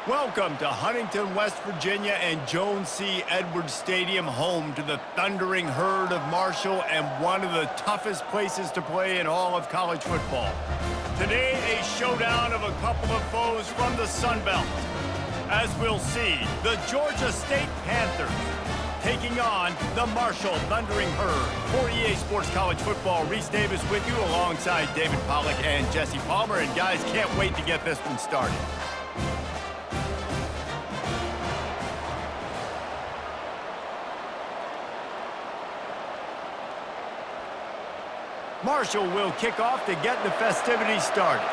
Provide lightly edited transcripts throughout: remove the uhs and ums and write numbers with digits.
Welcome to Huntington, West Virginia and Jones C. Edwards Stadium, home to the thundering Hurd of Marshall and one of the toughest places to play in all of college football. Today, a showdown of a couple of foes from the Sun Belt. As we'll see, the Georgia State Panthers taking on the Marshall Thundering Hurd. For EA Sports College Football, Reese Davis with you alongside David Pollack and Jesse Palmer. And guys, can't wait to get this one started. Marshall will kick off to get the festivities started.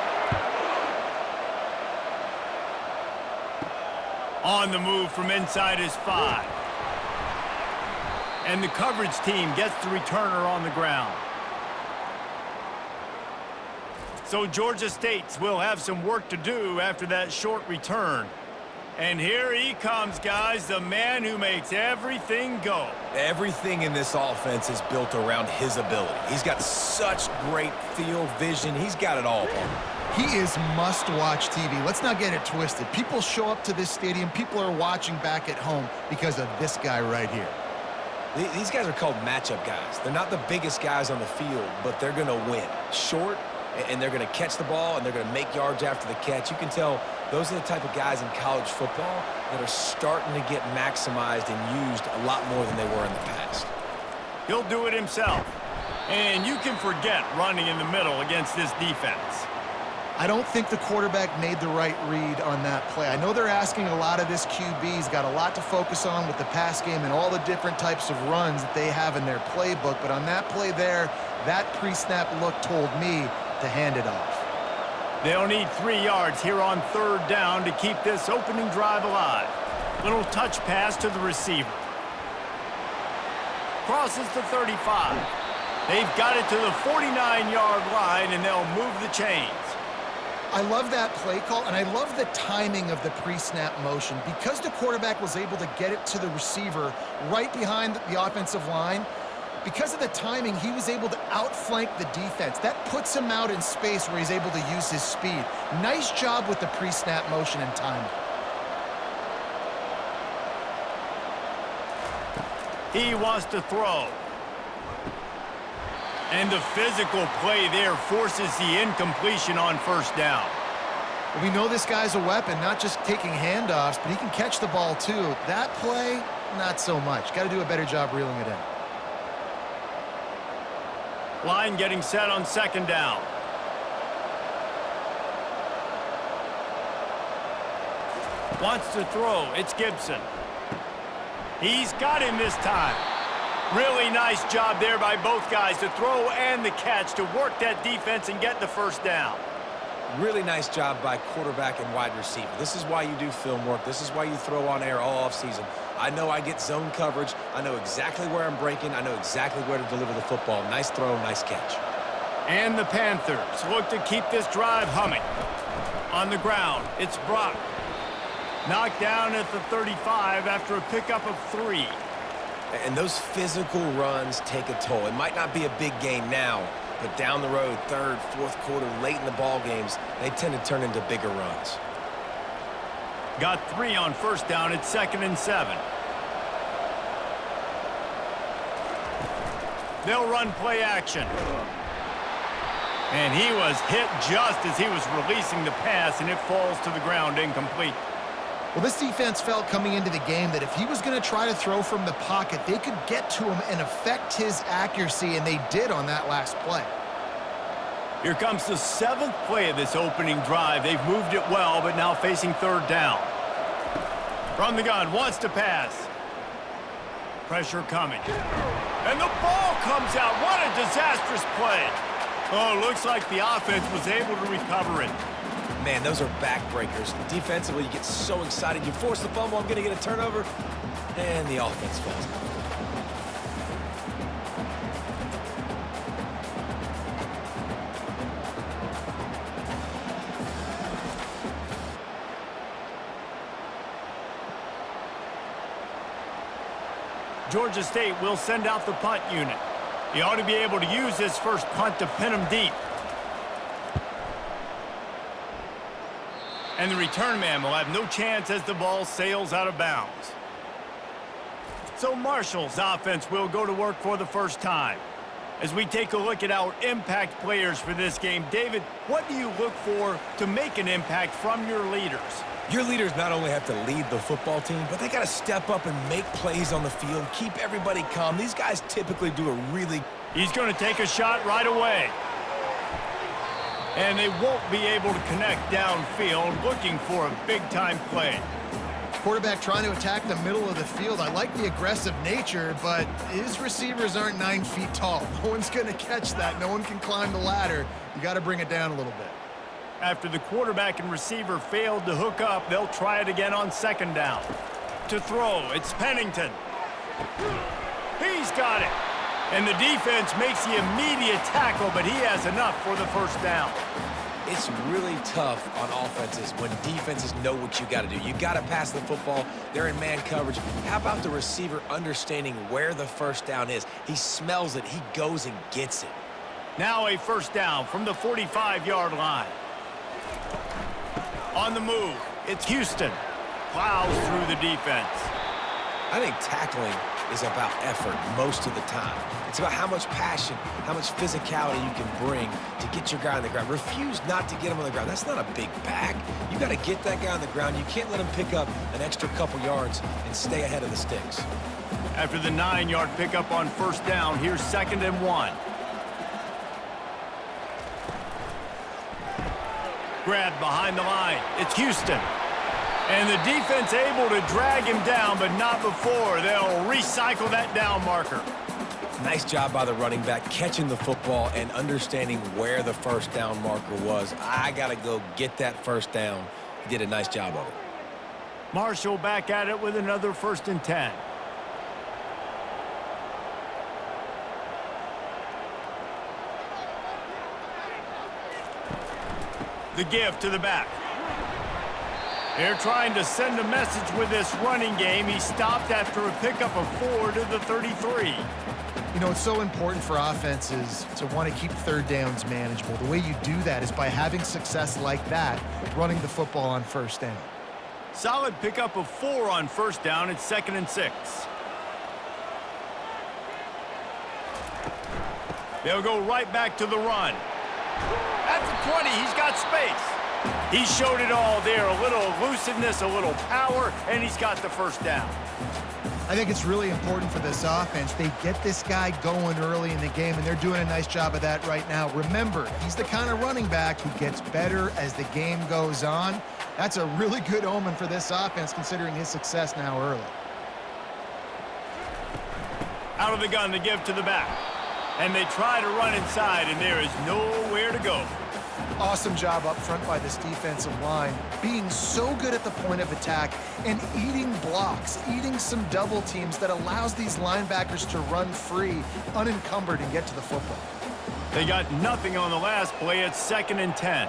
On the move from inside his 5. And the coverage team gets the returner on the ground. So Georgia State will have some work to do after that short return. And here he comes, guys, the man who makes everything go. Everything in this offense is built around his ability. He's got such great field vision. He's got it all. He is must-watch TV. Let's not get it twisted. People show up to this stadium. People are watching back at home because of this guy right here. These guys are called matchup guys. They're not the biggest guys on the field, but they're going to win. Short, and they're going to catch the ball, and they're going to make yards after the catch. You can tell those are the type of guys in college football that are starting to get maximized and used a lot more than they were in the past. He'll do it himself. And you can forget running in the middle against this defense. I don't think the quarterback made the right read on that play. I know they're asking a lot of this QB. He's got a lot to focus on with the pass game and all the different types of runs that they have in their playbook. But on that play there, that pre-snap look told me to hand it off. They'll need 3 yards here on 3rd down to keep this opening drive alive. Little touch pass to the receiver. Crosses the 35. They've got it to the 49-yard line, and they'll move the chains. I love that play call, and I love the timing of the pre-snap motion. Because the quarterback was able to get it to the receiver right behind the offensive line, because of the timing, he was able to outflank the defense. That puts him out in space where he's able to use his speed. Nice job with the pre-snap motion and timing. He wants to throw. And the physical play there forces the incompletion on 1st down. We know this guy's a weapon, not just taking handoffs, but he can catch the ball too. That play, not so much. Got to do a better job reeling it in. Line getting set on 2nd down. Wants to throw. It's Gibson. He's got him this time. Really nice job there by both guys to throw and the catch to work that defense and get the 1st down. Really nice job by quarterback and wide receiver. This is why you do film work. This is why you throw on air all offseason. I know I get zone coverage. I know exactly where I'm breaking. I know exactly where to deliver the football. Nice throw, nice catch. And the Panthers look to keep this drive humming. On the ground, it's Brock. Knocked down at the 35 after a pickup of 3. And those physical runs take a toll. It might not be a big game now, but down the road, 3rd, 4th quarter, late in the ball games, they tend to turn into bigger runs. Got 3 on 1st down at 2nd and 7. They'll run play action. And he was hit just as he was releasing the pass, and it falls to the ground incomplete. Well, this defense felt coming into the game that if he was going to try to throw from the pocket, they could get to him and affect his accuracy, and they did on that last play. Here comes the 7th play of this opening drive. They've moved it well, but now facing 3rd down. From the gun, wants to pass. Pressure coming. And the ball comes out. What a disastrous play. Oh, looks like the offense was able to recover it. Man, those are backbreakers. Defensively, you get so excited. You force the fumble, I'm going to get a turnover, and the offense falls. Georgia State will send out the punt unit. He ought to be able to use his first punt to pin him deep. And the return man will have no chance as the ball sails out of bounds. So Marshall's offense will go to work for the first time. As we take a look at our impact players for this game, David, what do you look for to make an impact from your leaders? Your leaders not only have to lead the football team, but they got to step up and make plays on the field, keep everybody calm. These guys typically do a really... He's going to take a shot right away. And they won't be able to connect downfield, looking for a big-time play. Quarterback trying to attack the middle of the field. I like the aggressive nature, but his receivers aren't 9 feet tall. No one's going to catch that. No one can climb the ladder. You got to bring it down a little bit. After the quarterback and receiver failed to hook up, they'll try it again on second down. To throw, it's Pennington. He's got it. And the defense makes the immediate tackle, but he has enough for the first down. It's really tough on offenses when defenses know what you got to do. You got to pass the football. They're in man coverage. How about the receiver understanding where the first down is? He smells it. He goes and gets it. Now a first down from the 45-yard line. On the move, it's Houston. Plows through the defense. I think tackling is about effort most of the time. It's about how much passion, how much physicality you can bring to get your guy on the ground. Refuse not to get him on the ground. That's not a big back. You got to get that guy on the ground. You can't let him pick up an extra couple yards and stay ahead of the sticks. After the 9-yard pickup on first down, here's 2nd and 1. Grab behind the line. It's Houston. And the defense able to drag him down, but not before. They'll recycle that down marker. Nice job by the running back catching the football and understanding where the first down marker was. I got to go get that first down. He did a nice job of it. Marshall back at it with another 1st and 10. The give to the back. They're trying to send a message with this running game. He stopped after a pickup of 4 to the 33. You know, it's so important for offenses to want to keep third downs manageable. The way you do that is by having success like that, running the football on first down. Solid pickup of 4 on first down. It's 2nd and 6. They'll go right back to the run. At the 20, he's got space. He showed it all there, a little elusiveness, a little power, and he's got the first down. I think it's really important for this offense. They get this guy going early in the game, and they're doing a nice job of that right now. Remember, he's the kind of running back who gets better as the game goes on. That's a really good omen for this offense, considering his success now early. Out of the gun, the give to the back. And they try to run inside, and there is nowhere to go. Awesome job up front by this defensive line, being so good at the point of attack and eating blocks, eating some double teams that allows these linebackers to run free, unencumbered, and get to the football. They got nothing on the last play. It's 2nd and 10.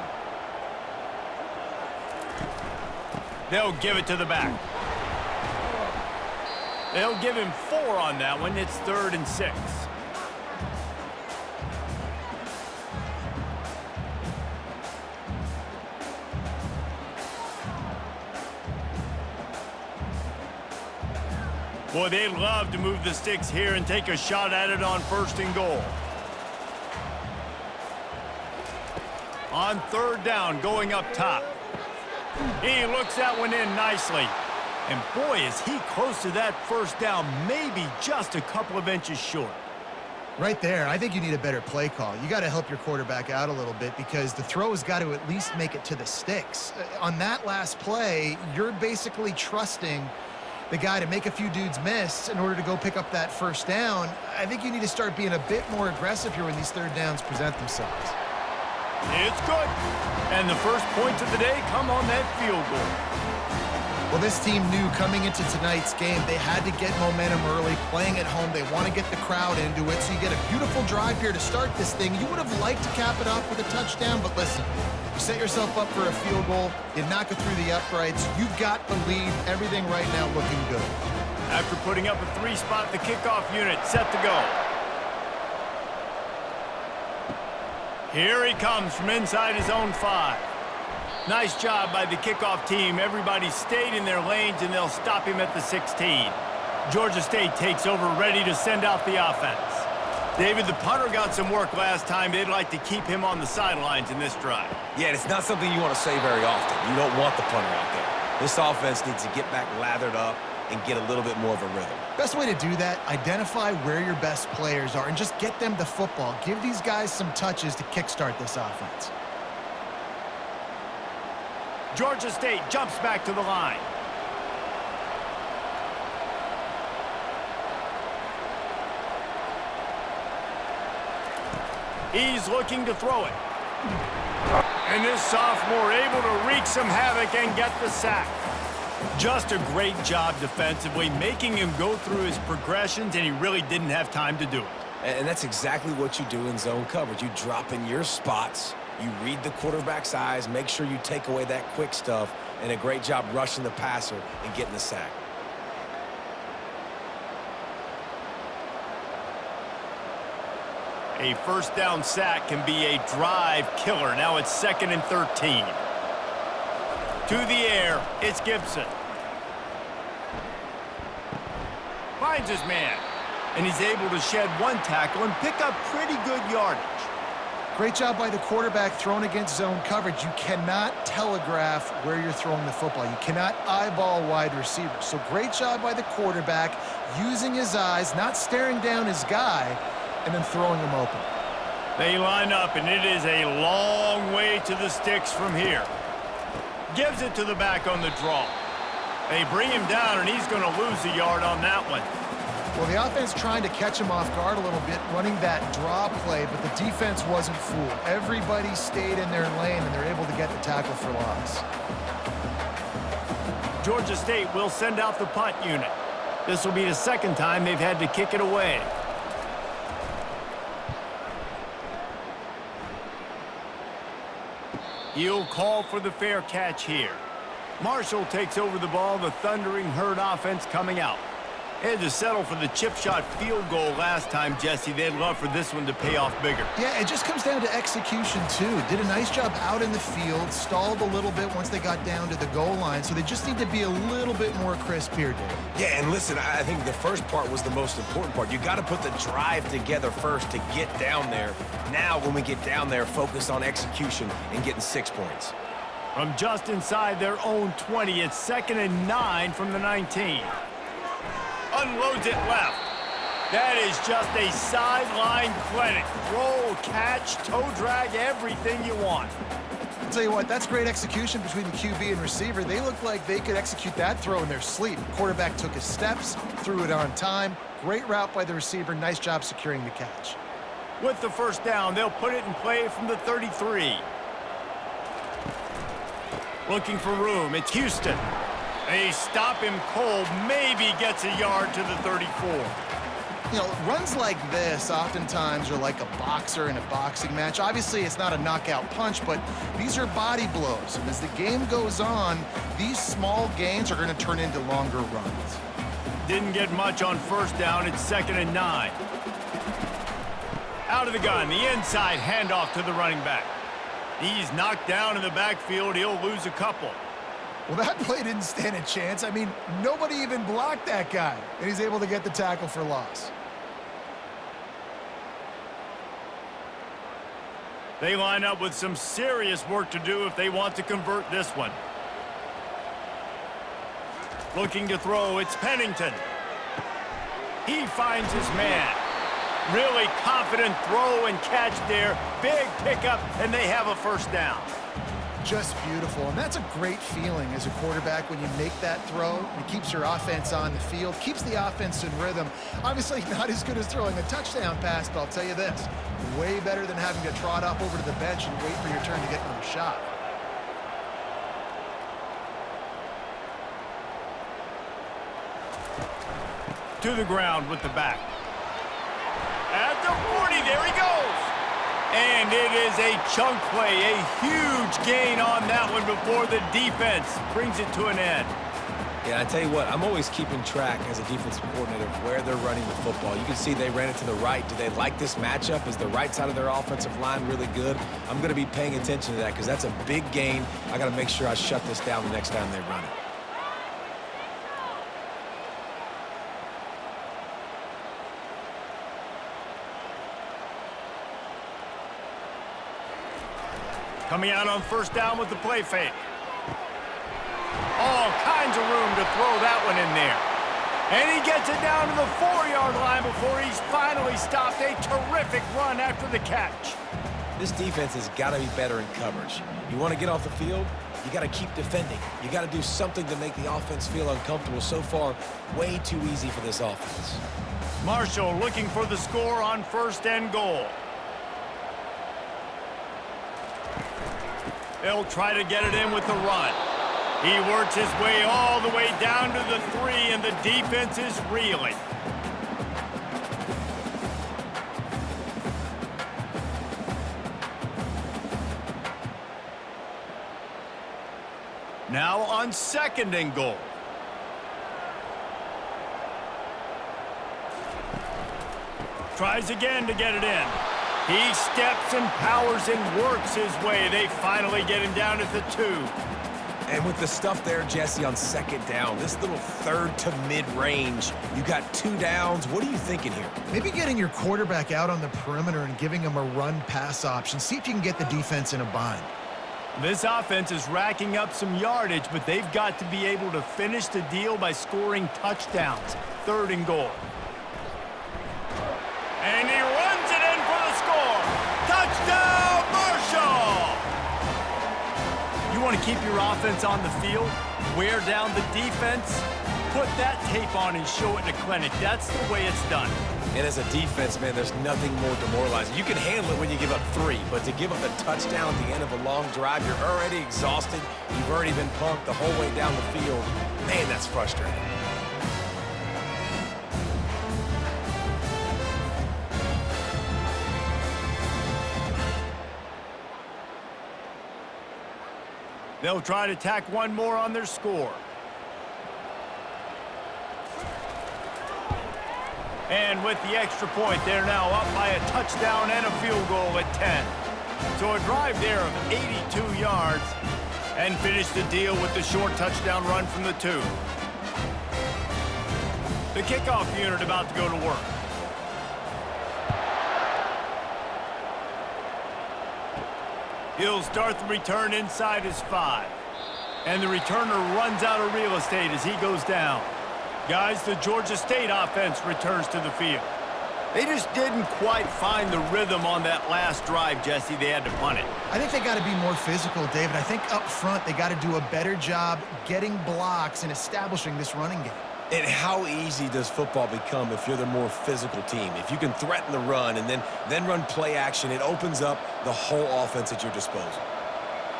They'll give it to the back. They'll give him 4 on that one. It's 3rd and 6. Boy, they'd love to move the sticks here and take a shot at it on 1st and goal. On 3rd down, going up top. He looks that one in nicely. And boy, is he close to that first down, maybe just a couple of inches short. Right there, I think you need a better play call. You got to help your quarterback out a little bit because the throw has got to at least make it to the sticks. On that last play, you're basically trusting the guy to make a few dudes miss in order to go pick up that first down. I think you need to start being a bit more aggressive here when these 3rd downs present themselves. It's good. And the first points of the day come on that field goal. Well, this team knew coming into tonight's game they had to get momentum early, playing at home. They want to get the crowd into it, so you get a beautiful drive here to start this thing. You would have liked to cap it off with a touchdown, but listen, you set yourself up for a field goal, you knock it through the uprights, you've got the lead, everything right now looking good. After putting up a 3-spot, the kickoff unit set to go. Here he comes from inside his own 5. Nice job by the kickoff team. Everybody stayed in their lanes, and they'll stop him at the 16. Georgia State takes over, ready to send out the offense. David, the punter got some work last time. They'd like to keep him on the sidelines in this drive. Yeah, it's not something you want to say very often. You don't want the punter out there. This offense needs to get back lathered up and get a little bit more of a rhythm. Best way to do that, identify where your best players are and just get them the football. Give these guys some touches to kickstart this offense. Georgia State jumps back to the line. He's looking to throw it. And this sophomore able to wreak some havoc and get the sack. Just a great job defensively, making him go through his progressions, and he really didn't have time to do it. And that's exactly what you do in zone coverage. You drop in your spots, you read the quarterback's eyes, make sure you take away that quick stuff, and a great job rushing the passer and getting the sack. A first down sack can be a drive killer. Now it's 2nd and 13. To the air, it's Gibson. Finds his man. And he's able to shed one tackle and pick up pretty good yardage. Great job by the quarterback thrown against zone coverage. You cannot telegraph where you're throwing the football. You cannot eyeball wide receivers. So great job by the quarterback using his eyes, not staring down his guy, and then throwing him open. They line up, and it is a long way to the sticks from here. Gives it to the back on the draw. They bring him down, and he's going to lose a yard on that one. Well, the offense trying to catch him off guard a little bit, running that draw play, but the defense wasn't fooled. Everybody stayed in their lane, and they're able to get the tackle for loss. Georgia State will send out the punt unit. This will be the second time they've had to kick it away. He'll call for the fair catch here. Marshall takes over the ball, the thundering Hurd offense coming out. They had to settle for the chip shot field goal last time, Jesse. They'd love for this one to pay off bigger. Yeah, it just comes down to execution, too. Did a nice job out in the field, stalled a little bit once they got down to the goal line, so they just need to be a little bit more crisp here, Dave. Yeah, and listen, I think the first part was the most important part. You got to put the drive together first to get down there. Now, when we get down there, focus on execution and getting 6 points. From just inside their own 20, it's 2nd and 9 from the 19. Unloads it left. That is just a sideline clinic. Throw, catch, toe drag, everything you want. I'll tell you what, that's great execution between the QB and receiver. They look like they could execute that throw in their sleep. Quarterback took his steps, threw it on time. Great route by the receiver. Nice job securing the catch. With the first down, they'll put it in play from the 33. Looking for room. It's Houston. They stop him cold, maybe gets a yard to the 34. You know, runs like this oftentimes are like a boxer in a boxing match. Obviously, it's not a knockout punch, but these are body blows. And as the game goes on, these small gains are going to turn into longer runs. Didn't get much on first down. It's 2nd and 9. Out of the gun, the inside handoff to the running back. He's knocked down in the backfield. He'll lose a couple. Well, that play didn't stand a chance. I mean, nobody even blocked that guy, and he's able to get the tackle for loss. They line up with some serious work to do if they want to convert this one. Looking to throw, it's Pennington. He finds his man. Really confident throw and catch there. Big pickup, and they have a first down. Just beautiful, and that's a great feeling as a quarterback when you make that throw. It keeps your offense on the field, keeps the offense in rhythm. Obviously not as good as throwing a touchdown pass, but I'll tell you this, way better than having to trot up over to the bench and wait for your turn to get another shot. To the ground with the back. At the 40, there he goes. And it is a chunk play, a huge gain on that one before the defense brings it to an end. Yeah, I tell you what, I'm always keeping track as a defensive coordinator of where they're running the football. You can see they ran it to the right. Do they like this matchup? Is the right side of their offensive line really good? I'm going to be paying attention to that because that's a big gain. I got to make sure I shut this down the next time they run it. Coming out on first down with the play fake. All kinds of room to throw that one in there. And he gets it down to the 4-yard line before he's finally stopped. A terrific run after the catch. This defense has got to be better in coverage. You want to get off the field, you got to keep defending. You got to do something to make the offense feel uncomfortable. So far, way too easy for this offense. Marshall looking for the score on first and goal. They'll try to get it in with the run. He works his way all the way down to the 3, and the defense is reeling. Now on second and goal. Tries again to get it in. He steps and powers and works his way. They finally get him down at the 2. And with the stuff there, Jesse, on second down, this little third to mid-range, you got 2 downs. What are you thinking here? Maybe getting your quarterback out on the perimeter and giving him a run-pass option. See if you can get the defense in a bind. This offense is racking up some yardage, but they've got to be able to finish the deal by scoring touchdowns. Third and goal. And he runs it in for the score. Touchdown, Marshall! You want to keep your offense on the field, wear down the defense, put that tape on and show it in a clinic. That's the way it's done. And as a defense, man, there's nothing more demoralizing. You can handle it when you give up 3, but to give up a touchdown at the end of a long drive, you're already exhausted. You've already been punked the whole way down the field. Man, that's frustrating. They'll try to tack one more on their score. And with the extra point, they're now up by a touchdown and a field goal at 10. So a drive there of 82 yards and finish the deal with the short touchdown run from the 2. The kickoff unit about to go to work. He'll start the return inside his 5. And the returner runs out of real estate as he goes down. Guys, the Georgia State offense returns to the field. They just didn't quite find the rhythm on that last drive, Jesse. They had to punt it. I think they got to be more physical, David. I think up front they got to do a better job getting blocks and establishing this running game. And how easy does football become if you're the more physical team? If you can threaten the run and then run play action, it opens up the whole offense at your disposal.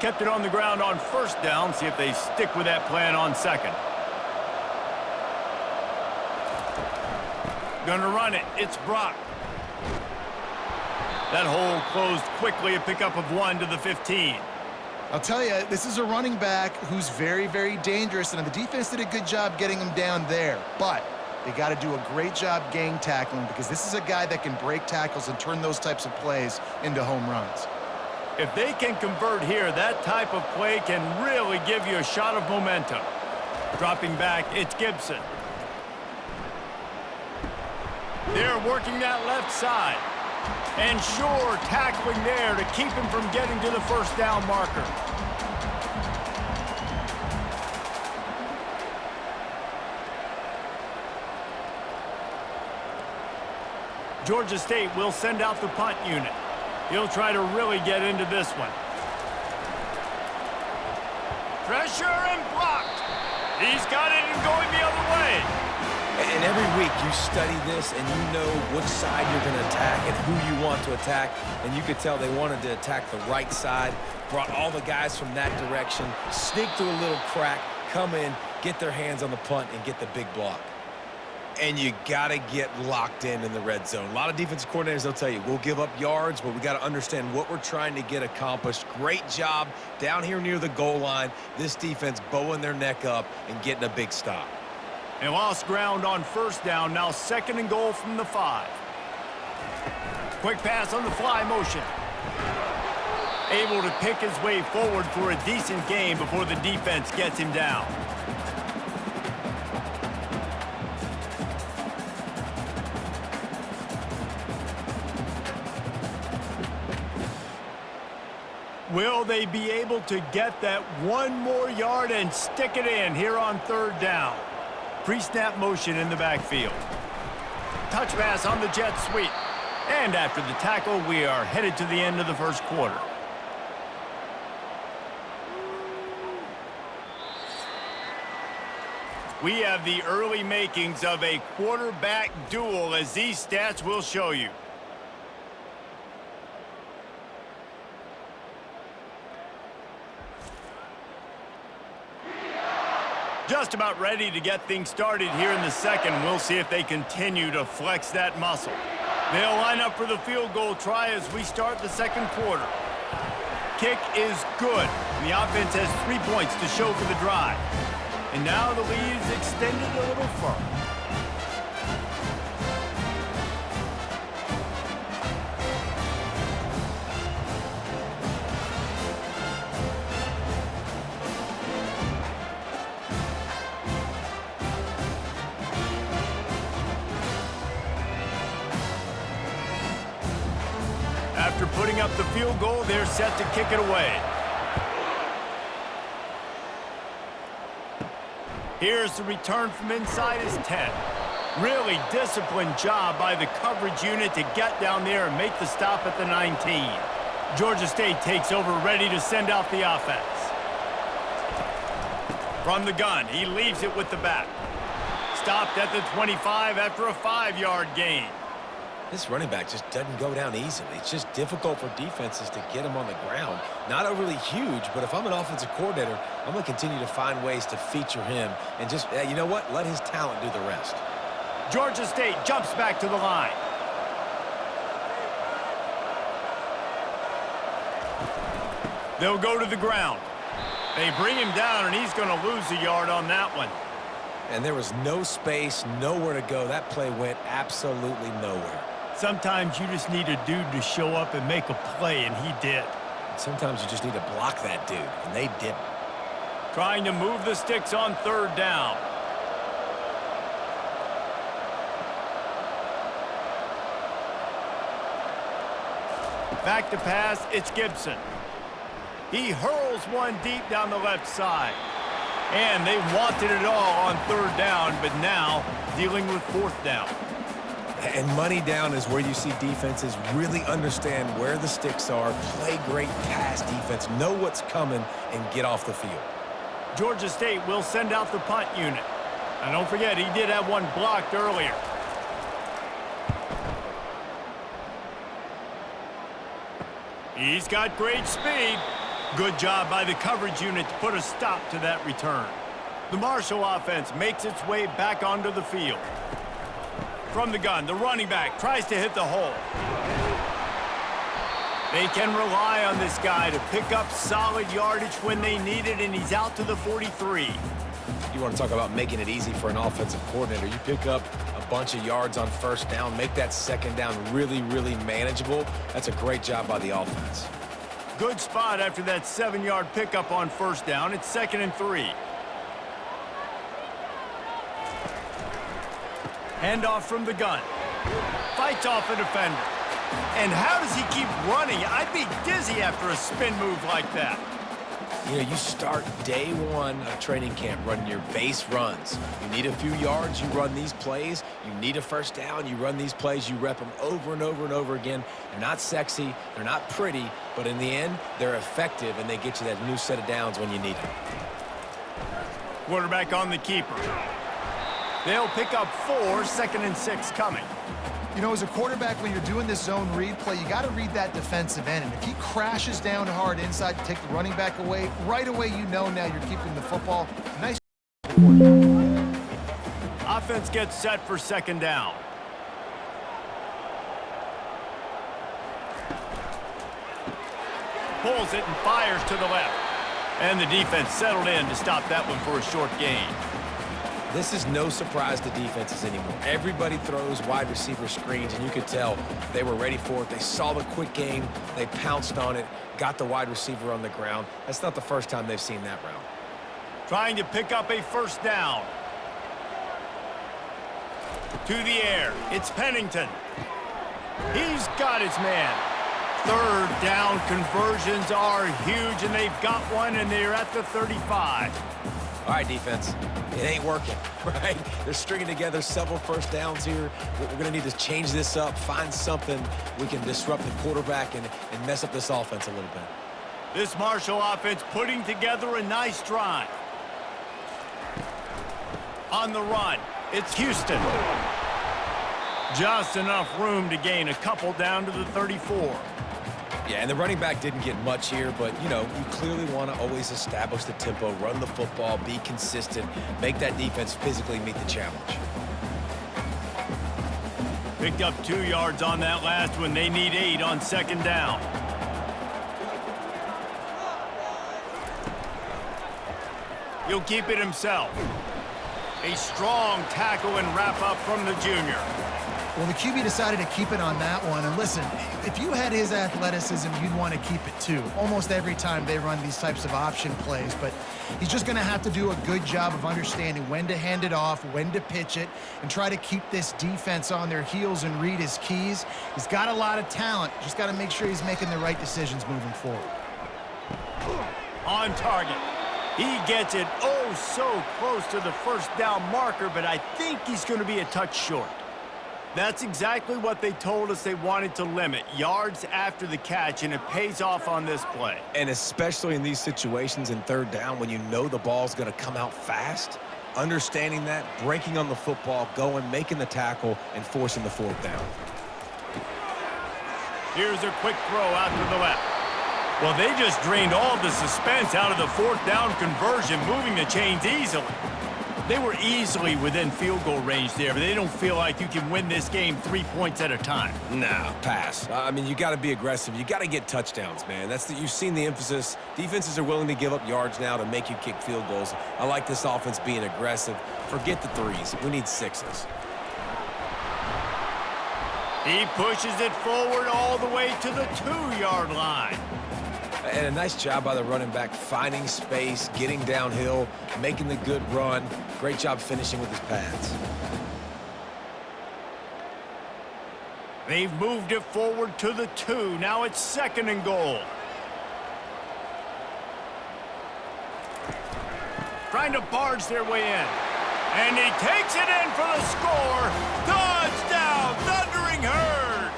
Kept it on the ground on first down. See if they stick with that plan on second. Gonna run it. It's Brock. That hole closed quickly. A pickup of 1 to the 15. I'll tell you, this is a running back who's very, very dangerous, and the defense did a good job getting him down there. But they got to do a great job gang tackling because this is a guy that can break tackles and turn those types of plays into home runs. If they can convert here, that type of play can really give you a shot of momentum. Dropping back, it's Gibson. They're working that left side. And sure, tackling there to keep him from getting to the first down marker. Georgia State will send out the punt unit. He'll try to really get into this one. Pressure and blocked. He's got it and going the other way. And every week you study this and you know which side you're going to attack and who you want to attack. And you could tell they wanted to attack the right side, brought all the guys from that direction, sneak through a little crack, come in, get their hands on the punt, and get the big block. And you got to get locked in the red zone. A lot of defensive coordinators, they'll tell you, we'll give up yards, but we got to understand what we're trying to get accomplished. Great job down here near the goal line. This defense bowing their neck up and getting a big stop. They lost ground on first down. Now 2nd and goal from the 5. Quick pass on the fly motion. Able to pick his way forward for a decent gain before the defense gets him down. Will they be able to get that 1 more yard and stick it in here on 3rd down? Pre-snap motion in the backfield. Touch pass on the jet sweep. And after the tackle, we are headed to the end of the 1st quarter. We have the early makings of a quarterback duel, as these stats will show you. Just about ready to get things started here in the 2nd. We'll see if they continue to flex that muscle. They'll line up for the field goal try as we start the 2nd quarter. Kick is good, and the offense has 3 points to show for the drive. And now the lead is extended a little further. After putting up the field goal, they're set to kick it away. Here's the return from inside his 10. Really disciplined job by the coverage unit to get down there and make the stop at the 19. Georgia State takes over, ready to send out the offense. From the gun, he leaves it with the back. Stopped at the 25 after a 5-yard gain. This running back just doesn't go down easily. It's just difficult for defenses to get him on the ground. Not overly huge, but if I'm an offensive coordinator, I'm going to continue to find ways to feature him and just, you know what, let his talent do the rest. Georgia State jumps back to the line. They'll go to the ground. They bring him down, and he's going to lose a yard on that one. And there was no space, nowhere to go. That play went absolutely nowhere. Sometimes you just need a dude to show up and make a play, and he did. And sometimes you just need to block that dude, and they didn't. Trying to move the sticks on 3rd down. Back to pass, it's Gibson. He hurls one deep down the left side. And they wanted it all on 3rd down, but now dealing with 4th down. And money down is where you see defenses really understand where the sticks are, play great pass defense, know what's coming, and get off the field. Georgia State will send out the punt unit. And don't forget, he did have one blocked earlier. He's got great speed. Good job by the coverage unit to put a stop to that return. The Marshall offense makes its way back onto the field. From the gun, the running back tries to hit the hole. They can rely on this guy to pick up solid yardage when they need it, and he's out to the 43. You want to talk about making it easy for an offensive coordinator. You pick up a bunch of yards on 1st down, make that 2nd down really, really manageable. That's a great job by the offense. Good spot after that 7-yard pickup on 1st down. It's 2nd and 3. Handoff from the gun. Fights off a defender. And how does he keep running? I'd be dizzy after a spin move like that. You know, you start day 1 of training camp running your base runs. You need a few yards, you run these plays. You need a 1st down, you run these plays. You rep them over and over and over again. They're not sexy, they're not pretty, but in the end, they're effective, and they get you that new set of downs when you need them. Quarterback on the keeper. They'll pick up 4, 2nd and 6 coming. You know, as a quarterback, when you're doing this zone read play, you got to read that defensive end. And if he crashes down hard inside to take the running back away, right away you know now you're keeping the football. Nice. offense gets set for second down. Pulls it and fires to the left. And the defense settled in to stop that one for a short gain. This is no surprise to defenses anymore. Everybody throws wide receiver screens, and you could tell they were ready for it. They saw the quick game. They pounced on it, got the wide receiver on the ground. That's not the first time they've seen that route. Trying to pick up a first down. To the air. It's Pennington. He's got his man. Third down conversions are huge, and they've got one, and they're at the 35. All right, defense. It ain't working, right? They're stringing together several first downs here. We're going to need to change this up, find something we can disrupt the quarterback and mess up this offense a little bit. This Marshall offense putting together a nice drive. On the run, it's Houston. Just enough room to gain a couple down to the 34. Yeah, and the running back didn't get much here, but, you know, you clearly want to always establish the tempo, run the football, be consistent, make that defense physically meet the challenge. Picked up 2 yards on that last one. They need 8 on second down. He'll keep it himself. A strong tackle and wrap up from the junior. Well, the QB decided to keep it on that one. And listen, if you had his athleticism, you'd want to keep it too. Almost every time they run these types of option plays. But he's just going to have to do a good job of understanding when to hand it off, when to pitch it, and try to keep this defense on their heels and read his keys. He's got a lot of talent. Just got to make sure he's making the right decisions moving forward. On target. He gets it oh so close to the first down marker, but I think he's going to be a touch short. That's exactly what they told us they wanted to limit, yards after the catch, and it pays off on this play. And especially in these situations in third down when you know the ball's going to come out fast, understanding that, breaking on the football, going, making the tackle, and forcing the fourth down. Here's a quick throw out to the left. Well, they just drained all the suspense out of the fourth down conversion, moving the chains easily. They were easily within field goal range there, but they don't feel like you can win this game 3 points at a time. Nah, pass. I mean, you got to be aggressive. You got to get touchdowns, man. You've seen the emphasis. Defenses are willing to give up yards now to make you kick field goals. I like this offense being aggressive. Forget the threes. We need sixes. He pushes it forward all the way to the 2-yard line. And a nice job by the running back, finding space, getting downhill, making the good run. Great job finishing with his pads. They've moved it forward to the 2. Now it's 2nd and goal. Trying to barge their way in. And he takes it in for the score. Touchdown, Thundering Hurd.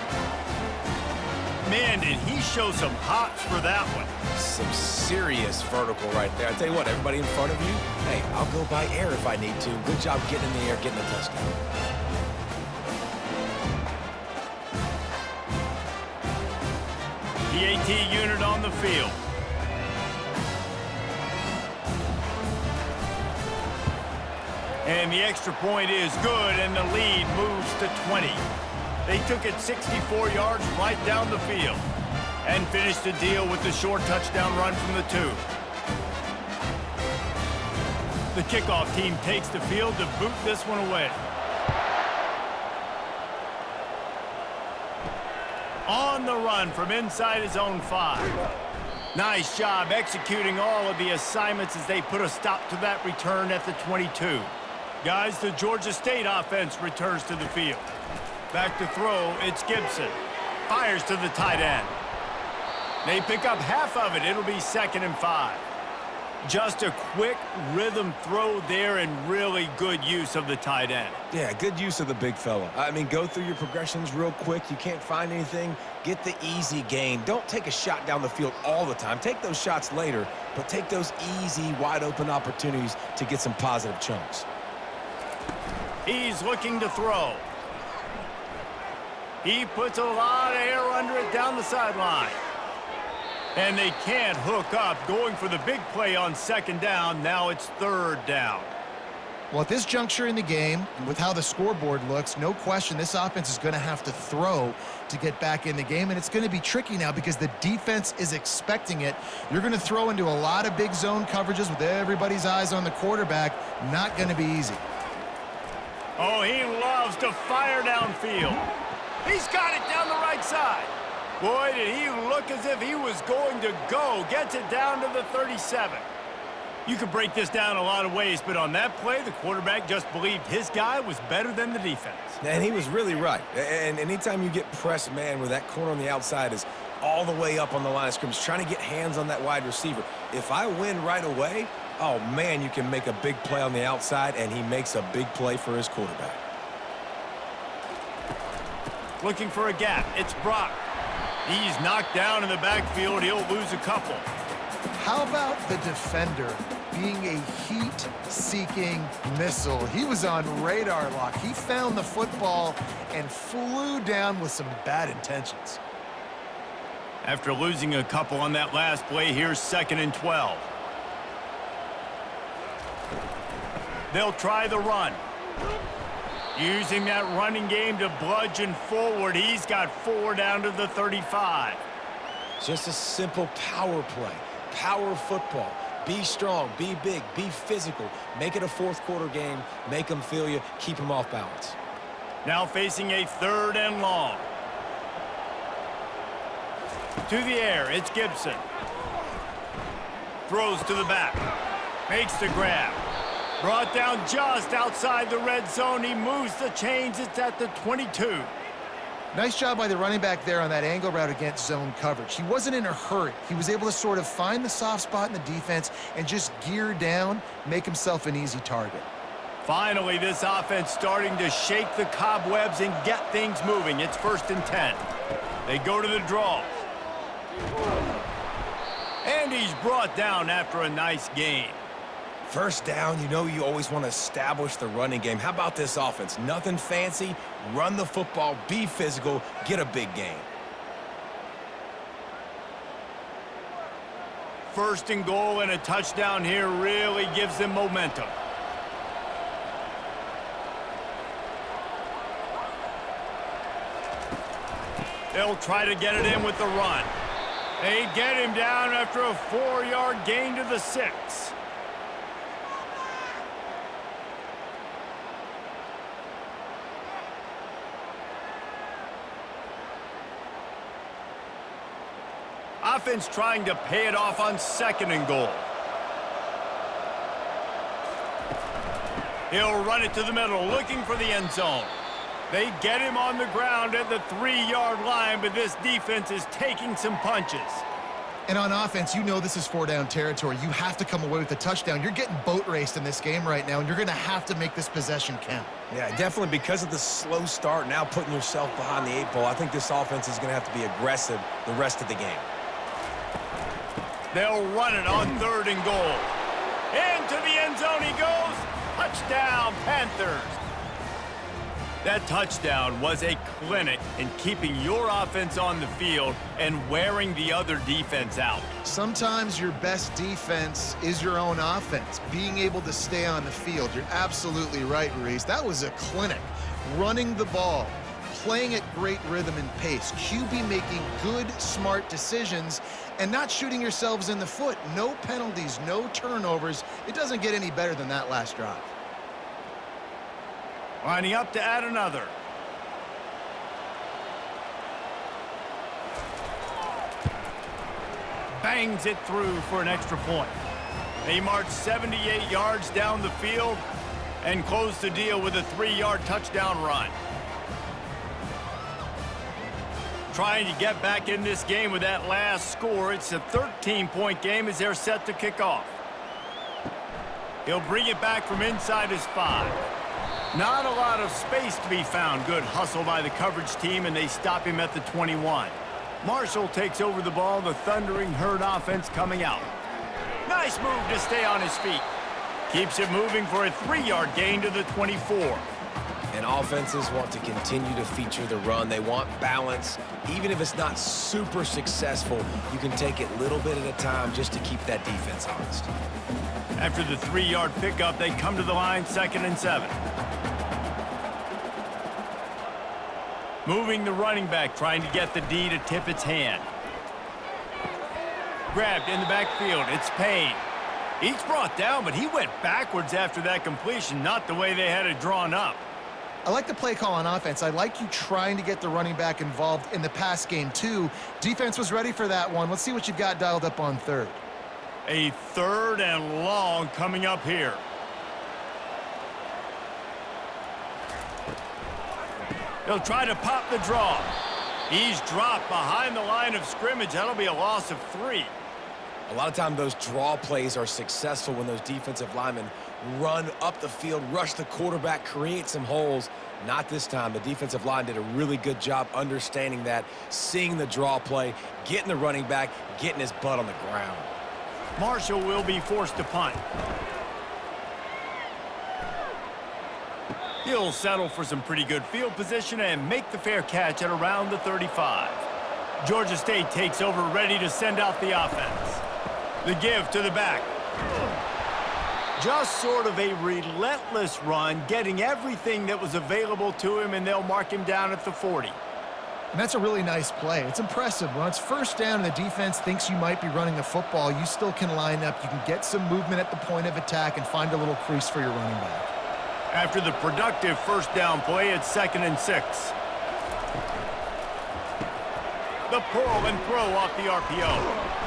Man, did he show some hops for that one. Some serious vertical right there. I tell you what, everybody in front of you, hey, I'll go by air if I need to. Good job getting in the air, getting the touchdown. PAT unit on the field. And the extra point is good, and the lead moves to 20. They took it 64 yards right down the field and finished the deal with the short touchdown run from the 2. The kickoff team takes the field to boot this one away. On the run from inside his own 5. Nice job executing all of the assignments as they put a stop to that return at the 22. Guys, the Georgia State offense returns to the field. Back to throw, it's Gibson. Fires to the tight end. They pick up half of it. It'll be 2nd and 5. Just a quick rhythm throw there and really good use of the tight end. Yeah, good use of the big fella. I mean, go through your progressions real quick. You can't find anything. Get the easy gain. Don't take a shot down the field all the time. Take those shots later, but take those easy, wide-open opportunities to get some positive chunks. He's looking to throw. He puts a lot of air under it down the sideline. And they can't hook up, going for the big play on 2nd down. Now it's 3rd down. Well, at this juncture in the game, and with how the scoreboard looks, no question this offense is going to have to throw to get back in the game, and it's going to be tricky now because the defense is expecting it. You're going to throw into a lot of big zone coverages with everybody's eyes on the quarterback. Not going to be easy. Oh, he loves to fire downfield. He's got it down the right side. Boy, did he look as if he was going to go. Gets it down to the 37. You could break this down a lot of ways, but on that play, the quarterback just believed his guy was better than the defense. And he was really right. And anytime you get pressed, man, where that corner on the outside is all the way up on the line of scrimmage, trying to get hands on that wide receiver. If I win right away, oh, man, you can make a big play on the outside, and he makes a big play for his quarterback. Looking for a gap. It's Brock. He's knocked down in the backfield. He'll lose a couple. How about the defender being a heat-seeking missile? He was on radar lock. He found the football and flew down with some bad intentions. After losing a couple on that last play, here's 2nd and 12. They'll try the run. Using that running game to bludgeon forward. He's got 4 down to the 35. Just a simple power play. Power football. Be strong, be big, be physical. Make it a fourth-quarter game. Make them feel you. Keep them off balance. Now facing a 3rd and long. To the air, it's Gibson. Throws to the back. Makes the grab. Brought down just outside the red zone. He moves the chains. It's at the 22. Nice job by the running back there on that angle route against zone coverage. He wasn't in a hurry. He was able to sort of find the soft spot in the defense and just gear down, make himself an easy target. Finally, this offense starting to shake the cobwebs and get things moving. It's 1st and 10. They go to the draw. And he's brought down after a nice gain. First down, you know you always want to establish the running game. How about this offense? Nothing fancy. Run the football, be physical, get a big gain. 1st and goal and a touchdown here really gives them momentum. They'll try to get it in with the run. They get him down after a 4-yard gain to the 6. Offense trying to pay it off on 2nd and goal. He'll run it to the middle, looking for the end zone. They get him on the ground at the 3-yard line, but this defense is taking some punches. And on offense, you know this is 4-down territory. You have to come away with a touchdown. You're getting boat raced in this game right now, and you're going to have to make this possession count. Yeah, definitely because of the slow start, now putting yourself behind the 8 ball, I think this offense is going to have to be aggressive the rest of the game. They'll run it on 3rd and goal. Into the end zone he goes. Touchdown, Panthers. That touchdown was a clinic in keeping your offense on the field and wearing the other defense out. Sometimes your best defense is your own offense, being able to stay on the field. You're absolutely right, Reese. That was a clinic. Running the ball, playing at great rhythm and pace, QB making good, smart decisions, and not shooting yourselves in the foot. No penalties, no turnovers. It doesn't get any better than that last drive. Lining up to add another. Bangs it through for an extra point. They march 78 yards down the field and close the deal with a 3-yard touchdown run. Trying to get back in this game with that last score. It's a 13-point game as they're set to kick off. He'll bring it back from inside his 5. Not a lot of space to be found. Good hustle by the coverage team, and they stop him at the 21. Marshall takes over the ball. The thundering Hurd offense coming out. Nice move to stay on his feet. Keeps it moving for a 3-yard gain to the 24. And offenses want to continue to feature the run. They want balance. Even if it's not super successful, you can take it little bit at a time just to keep that defense honest. After the 3-yard pickup, they come to the line, 2nd and 7. Moving the running back, trying to get the D to tip its hand. Grabbed in the backfield, it's Payne. He's brought down, but he went backwards after that completion, not the way they had it drawn up. I like the play call on offense. I like you trying to get the running back involved in the pass game, too. Defense was ready for that one. Let's see what you've got dialed up on third. A 3rd and long coming up here. They'll try to pop the draw. He's dropped behind the line of scrimmage. That'll be a loss of 3. A lot of times those draw plays are successful when those defensive linemen run up the field, rush the quarterback, create some holes. Not this time. The defensive line did a really good job understanding that, seeing the draw play, getting the running back, getting his butt on the ground. Marshall will be forced to punt. He'll settle for some pretty good field position and make the fair catch at around the 35. Georgia State takes over, ready to send out the offense. The give to the back. Just sort of a relentless run, getting everything that was available to him, and they'll mark him down at the 40. And that's a really nice play. It's impressive. When it's 1st down and the defense thinks you might be running the football, you still can line up. You can get some movement at the point of attack and find a little crease for your running back. After the productive 1st down play, it's 2nd and 6. The pull and throw off the RPO.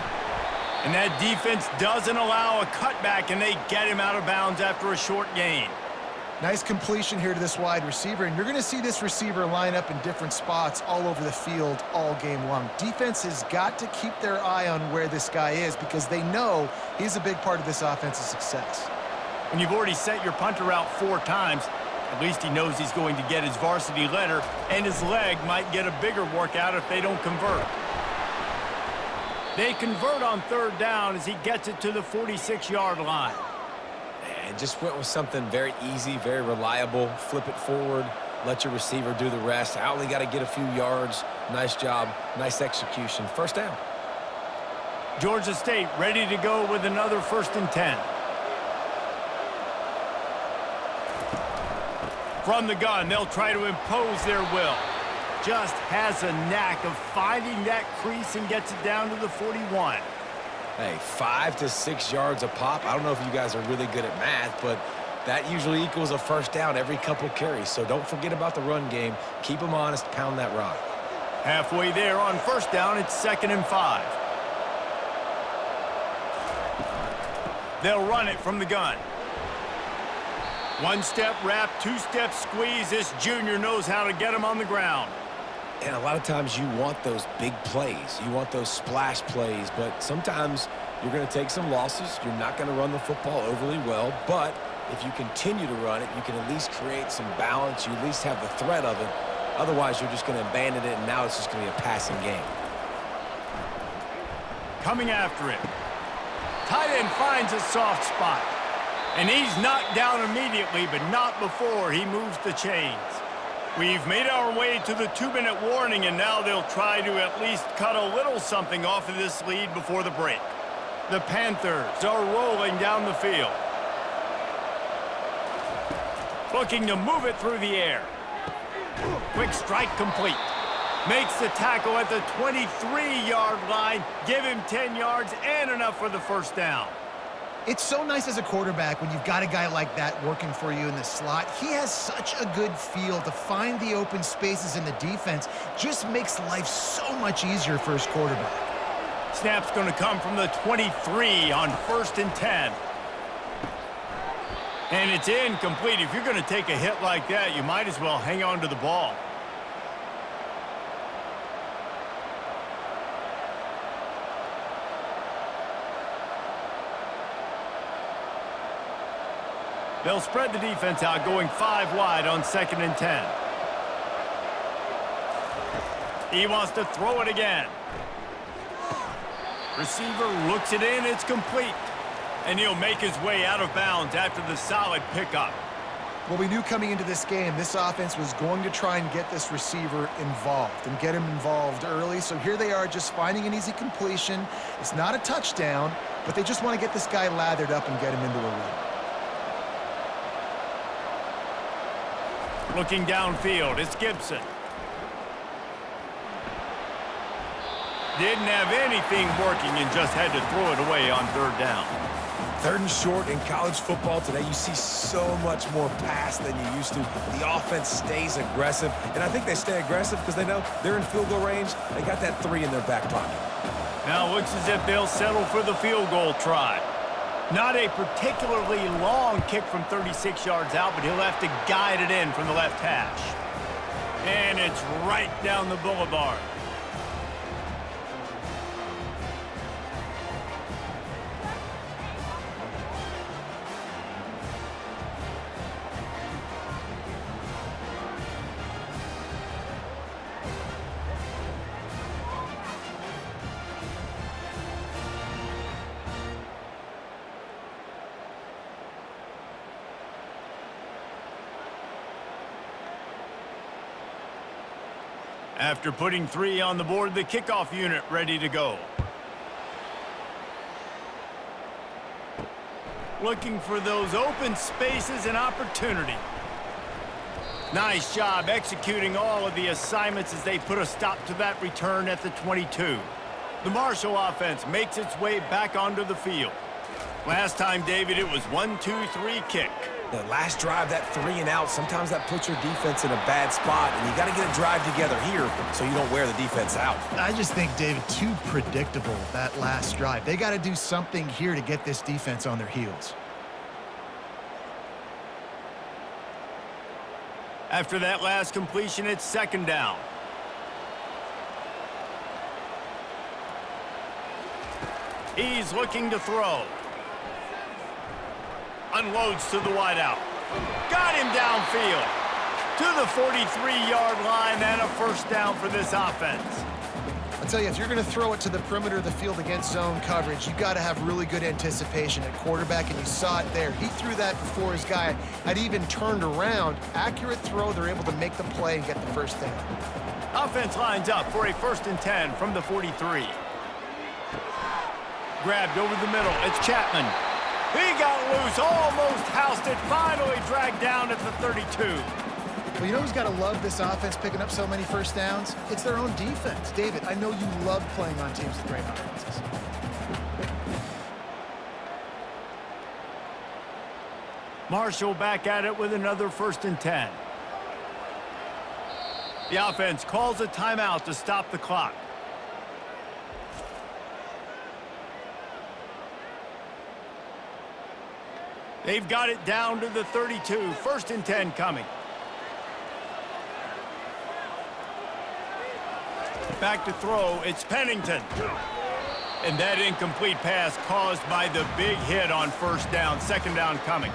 And that defense doesn't allow a cutback, and they get him out of bounds after a short gain. Nice completion here to this wide receiver, and you're going to see this receiver line up in different spots all over the field all game long. Defense has got to keep their eye on where this guy is because they know he's a big part of this offense's success. When you've already sent your punter out 4 times, at least he knows he's going to get his varsity letter, and his leg might get a bigger workout if they don't convert. They convert on 3rd down as he gets it to the 46-yard line. And just went with something very easy, very reliable. Flip it forward, let your receiver do the rest. I only got to get a few yards. Nice job, nice execution. 1st down. Georgia State ready to go with another 1st and 10. From the gun, they'll try to impose their will. Just has a knack of finding that crease and gets it down to the 41. Hey, 5 to 6 yards a pop. I don't know if you guys are really good at math, but that usually equals a 1st down every couple carries. So don't forget about the run game. Keep them honest, pound that rock. Halfway there on 1st down, it's 2nd and 5. They'll run it from the gun. 1-step wrap, 2-step squeeze. This junior knows how to get him on the ground. And a lot of times you want those big plays. You want those splash plays, but sometimes you're going to take some losses. You're not going to run the football overly well, but if you continue to run it, you can at least create some balance. You at least have the threat of it. Otherwise, you're just going to abandon it, and now it's just going to be a passing game. Coming after it. Tight end finds a soft spot. And he's knocked down immediately, but not before he moves the chains. We've made our way to the 2-minute warning, and now they'll try to at least cut a little something off of this lead before the break. The Panthers are rolling down the field. Looking to move it through the air. Quick strike complete. Makes the tackle at the 23-yard line. Give him 10 yards and enough for the 1st down. It's so nice as a quarterback when you've got a guy like that working for you in the slot. He has such a good feel to find the open spaces in the defense. Just makes life so much easier for his quarterback. Snap's going to come from the 23 on 1st and 10. And it's incomplete. If you're going to take a hit like that, you might as well hang on to the ball. They'll spread the defense out, going 5 wide on 2nd and 10. He wants to throw it again. Receiver looks it in, it's complete. And he'll make his way out of bounds after the solid pickup. Well, we knew coming into this game, this offense was going to try and get this receiver involved and get him involved early. So here they are just finding an easy completion. It's not a touchdown, but they just want to get this guy lathered up and get him into a run. Looking downfield, it's Gibson. Didn't have anything working and just had to throw it away on third down. Third and short in college football today, you see so much more pass than you used to. The offense stays aggressive, and I think they stay aggressive because they know they're in field goal range. They got that 3 in their back pocket. Now it looks as if they'll settle for the field goal try. Not a particularly long kick from 36 yards out, but he'll have to guide it in from the left hash. And it's right down the boulevard. After putting 3 on the board, the kickoff unit ready to go. Looking for those open spaces and opportunity. Nice job executing all of the assignments as they put a stop to that return at the 22. The Marshall offense makes its way back onto the field. Last time, David, it was 1-2-3 kick. The last drive, that 3 and out, sometimes that puts your defense in a bad spot, and you got to get a drive together here so you don't wear the defense out. I just think, David, too predictable, that last drive. They got to do something here to get this defense on their heels. After that last completion, it's second down. He's looking to throw. Unloads to the wideout. Got him downfield. To the 43-yard line and a first down for this offense. I'll tell you, if you're going to throw it to the perimeter of the field against zone coverage, you've got to have really good anticipation at quarterback, and you saw it there. He threw that before his guy had even turned around. Accurate throw, they're able to make the play and get the first down. Offense lines up for a 1st and 10 from the 43. Grabbed over the middle. It's Chapman. He got loose, almost housed it, finally dragged down at the 32. Well, you know who's got to love this offense picking up so many first downs? It's their own defense. David, I know you love playing on teams with great offenses. Marshall back at it with another 1st and 10. The offense calls a timeout to stop the clock. They've got it down to the 32. 1st and 10 coming. Back to throw. It's Pennington. And that incomplete pass caused by the big hit on 1st down. 2nd down coming.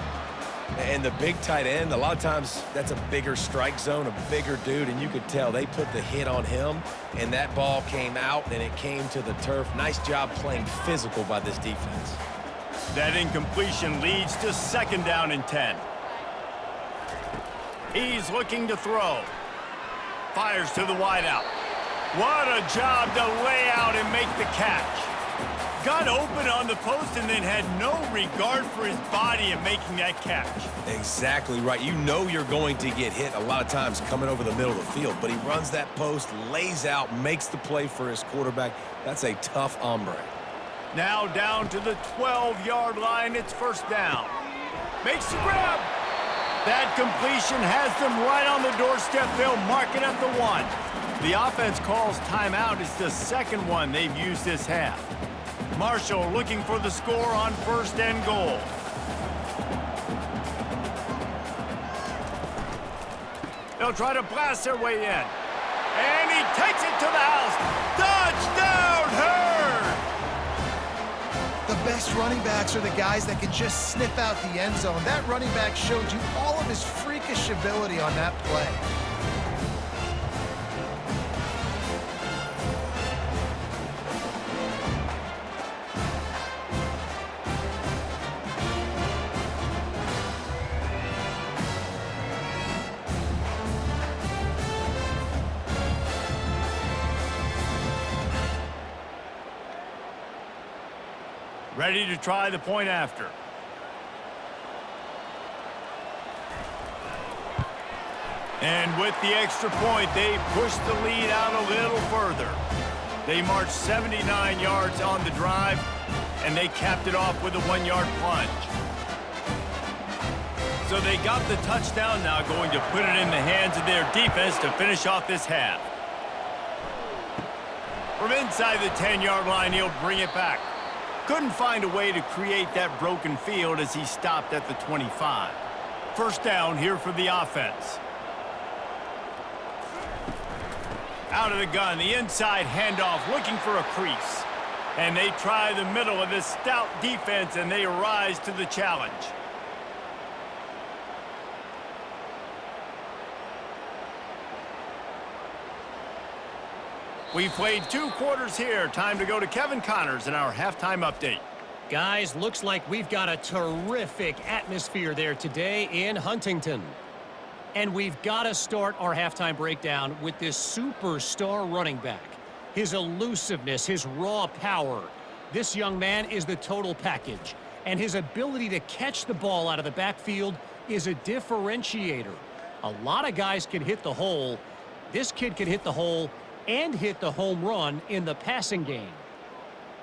And the big tight end, a lot of times that's a bigger strike zone, a bigger dude, and you could tell they put the hit on him, and that ball came out, and it came to the turf. Nice job playing physical by this defense. That incompletion leads to 2nd down and 10. He's looking to throw. Fires to the wideout. What a job to lay out and make the catch. Got open on the post and then had no regard for his body in making that catch. Exactly right. You know you're going to get hit a lot of times coming over the middle of the field, but he runs that post, lays out, makes the play for his quarterback. That's a tough hombre. Now down to the 12-yard line. It's 1st down. Makes the grab. That completion has them right on the doorstep. They'll mark it at the 1. The offense calls timeout. It's the 2nd one they've used this half. Marshall looking for the score on 1st and goal. They'll try to blast their way in. And he takes it to the house. Touchdown, Hurd! The best running backs are the guys that can just sniff out the end zone. That running back showed you all of his freakish ability on that play. Ready to try the point after. And with the extra point, they push the lead out a little further. They marched 79 yards on the drive, and they capped it off with a 1-yard plunge. So they got the touchdown, now going to put it in the hands of their defense to finish off this half. From inside the 10-yard line, he'll bring it back. Couldn't find a way to create that broken field as he stopped at the 25. First down here for the offense. Out of the gun, the inside handoff, looking for a crease. And they try the middle of this stout defense, and they rise to the challenge. We've played 2 quarters here. Time to go to Kevin Connors in our halftime update. Guys, looks like we've got a terrific atmosphere there today in Huntington. And we've got to start our halftime breakdown with this superstar running back. His elusiveness, his raw power. This young man is the total package. And his ability to catch the ball out of the backfield is a differentiator. A lot of guys can hit the hole. This kid can hit the hole and hit the home run in the passing game.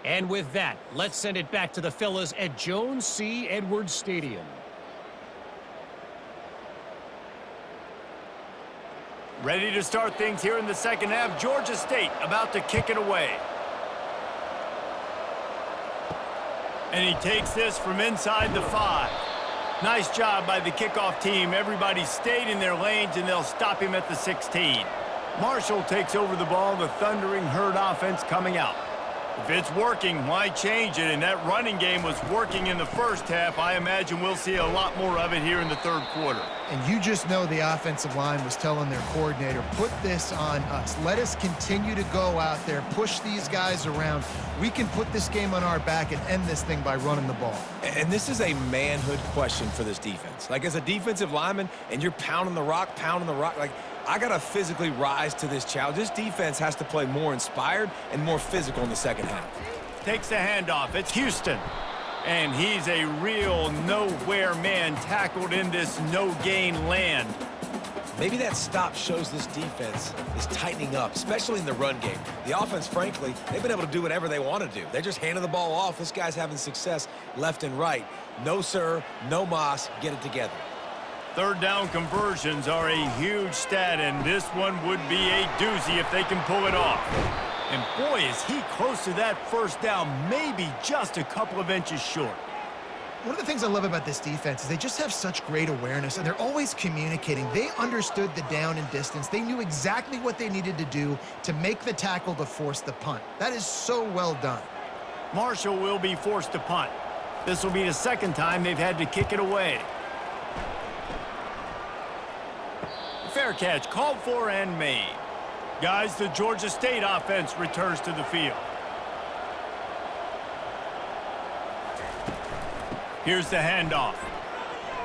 And with that, let's send it back to the fellas at Jones C. Edwards Stadium. Ready to start things here in the second half. Georgia State about to kick it away. And he takes this from inside the 5. Nice job by the kickoff team. Everybody stayed in their lanes, and they'll stop him at the 16. Marshall takes over the ball. The thundering Hurd offense coming out. If it's working, why change it? And that running game was working in the first half. I imagine we'll see a lot more of it here in the third quarter. And you just know the offensive line was telling their coordinator, put this on us. Let us continue to go out there, push these guys around. We can put this game on our back and end this thing by running the ball. And this is a manhood question for this defense. Like, as a defensive lineman, and you're pounding the rock, like, I got to physically rise to this challenge. This defense has to play more inspired and more physical in the second half. Takes the handoff. It's Houston. And he's a real nowhere man tackled in this no-gain land. Maybe that stop shows this defense is tightening up, especially in the run game. The offense, frankly, they've been able to do whatever they want to do. They're just handing the ball off. This guy's having success left and right. No, sir, no mas, get it together. Third down conversions are a huge stat, and this one would be a doozy if they can pull it off. And boy, is he close to that first down, maybe just a couple of inches short. One of the things I love about this defense is they just have such great awareness, and they're always communicating. They understood the down and distance. They knew exactly what they needed to do to make the tackle to force the punt. That is so well done. Marshall will be forced to punt. This will be the second time they've had to kick it away. Fair catch, called for and made. Guys, the Georgia State offense returns to the field. Here's the handoff.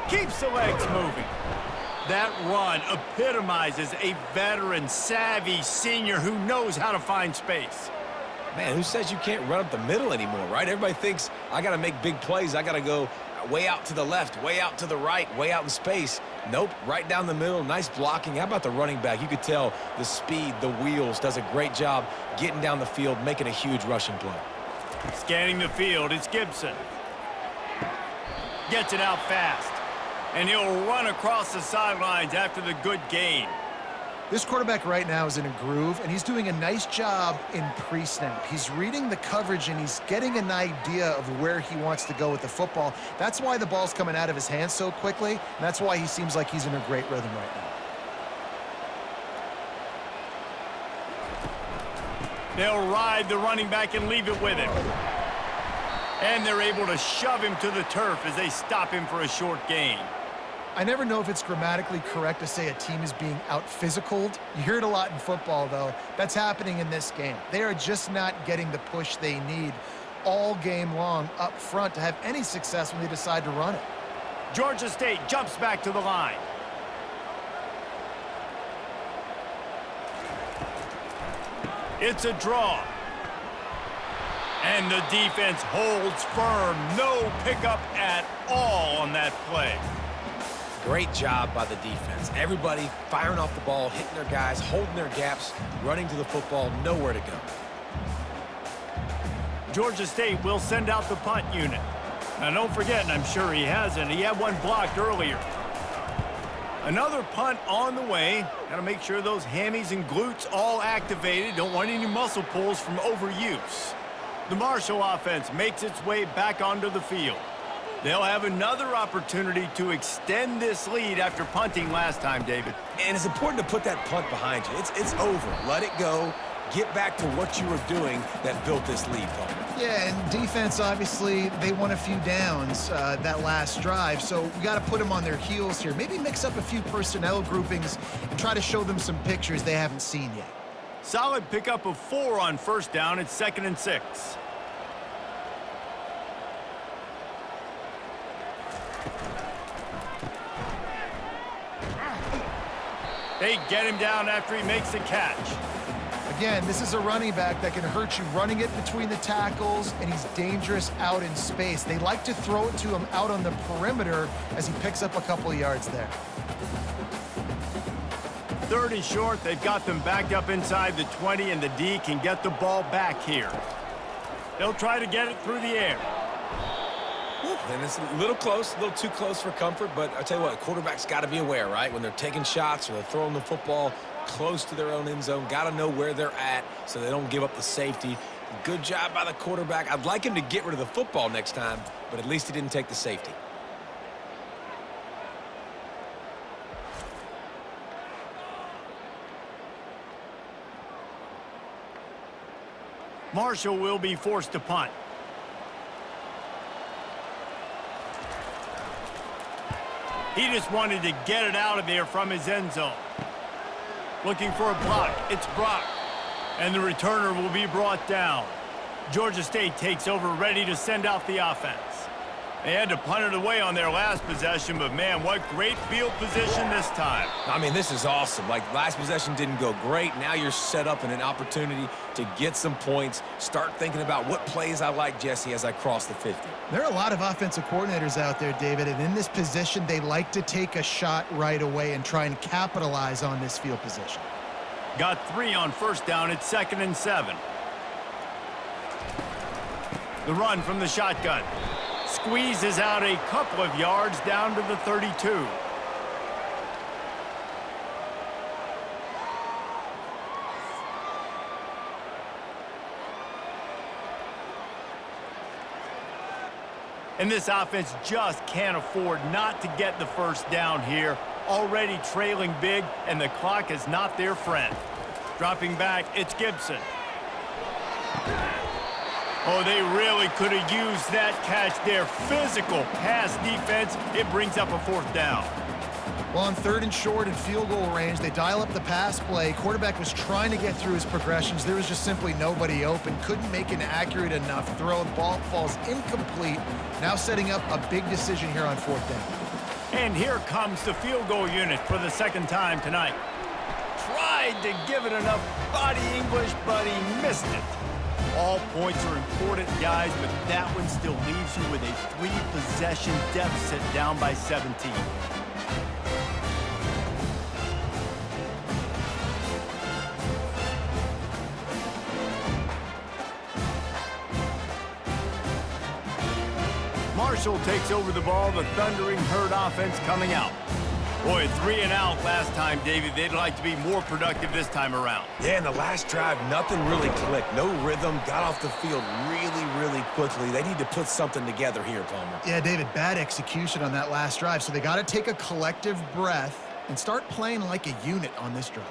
Keeps the legs moving. That run epitomizes a veteran, savvy senior who knows how to find space. Man, who says you can't run up the middle anymore, right? Everybody thinks I got to make big plays. I got to go way out to the left, way out to the right, way out in space. Nope, right down the middle, nice blocking. How about the running back? You could tell the speed, the wheels, does a great job getting down the field, making a huge rushing play. Scanning the field, it's Gibson. Gets it out fast. And he'll run across the sidelines after the good gain. This quarterback right now is in a groove, and he's doing a nice job in pre-snap. He's reading the coverage, and he's getting an idea of where he wants to go with the football. That's why the ball's coming out of his hands so quickly, and that's why he seems like he's in a great rhythm right now. They'll ride the running back and leave it with him. And they're able to shove him to the turf as they stop him for a short gain. I never know if it's grammatically correct to say a team is being out-physicaled. You hear it a lot in football, though. That's happening in this game. They are just not getting the push they need all game long up front to have any success when they decide to run it. Georgia State jumps back to the line. It's a draw. And the defense holds firm. No pickup at all on that play. Great job by the defense. Everybody firing off the ball, hitting their guys, holding their gaps, running to the football, nowhere to go. Georgia State will send out the punt unit. Now, don't forget, and I'm sure he hasn't, he had one blocked earlier. Another punt on the way. Got to make sure those hammies and glutes all activated. Don't want any muscle pulls from overuse. The Marshall offense makes its way back onto the field. They'll have another opportunity to extend this lead after punting last time, David. And it's important to put that punt behind you. It's over. Let it go. Get back to what you were doing that built this lead, Palmer. Yeah, and defense, obviously, they won a few downs that last drive, so we got to put them on their heels here. Maybe mix up a few personnel groupings and try to show them some pictures they haven't seen yet. Solid pickup of 4 on first down. It's 2nd and 6. They get him down after he makes the catch. Again, this is a running back that can hurt you running it between the tackles, and he's dangerous out in space. They like to throw it to him out on the perimeter as he picks up a couple of yards there. 3rd and short. They've got them backed up inside the 20, and the D can get the ball back here. They'll try to get it through the air. And it's a little close, a little too close for comfort, but I tell you what, quarterback's got to be aware, right? When they're taking shots or they're throwing the football close to their own end zone, got to know where they're at so they don't give up the safety. Good job by the quarterback. I'd like him to get rid of the football next time, but at least he didn't take the safety. Marshall will be forced to punt. He just wanted to get it out of there from his end zone. Looking for a block. It's Brock. And the returner will be brought down. Georgia State takes over, ready to send out the offense. They had to punt it away on their last possession, but man, what great field position this time. I mean, this is awesome. Like, last possession didn't go great. Now you're set up in an opportunity to get some points. Start thinking about what plays I like, Jesse, as I cross the 50. There are a lot of offensive coordinators out there, David, and in this position, they like to take a shot right away and try and capitalize on this field position. Got 3 on first down. It's 2nd and 7. The run from the shotgun. Squeezes out a couple of yards down to the 32. And this offense just can't afford not to get the first down here. Already trailing big, and the clock is not their friend. Dropping back, it's Gibson. Oh, they really could have used that catch there. Physical pass defense. It brings up a 4th down. Well, on 3rd and short and field goal range, they dial up the pass play. Quarterback was trying to get through his progressions. There was just simply nobody open. Couldn't make an accurate enough throw. The ball falls incomplete. Now setting up a big decision here on 4th down. And here comes the field goal unit for the 2nd time tonight. Tried to give it enough body English, but he missed it. All points are important, guys, but that one still leaves you with a 3-possession deficit down by 17. Marshall takes over the ball, the thundering Hurd offense coming out. Boy, 3 and out last time, David. They'd like to be more productive this time around. Yeah, in the last drive, nothing really clicked. No rhythm, got off the field really quickly. They need to put something together here, Palmer. Yeah, David, bad execution on that last drive, so they got to take a collective breath and start playing like a unit on this drive.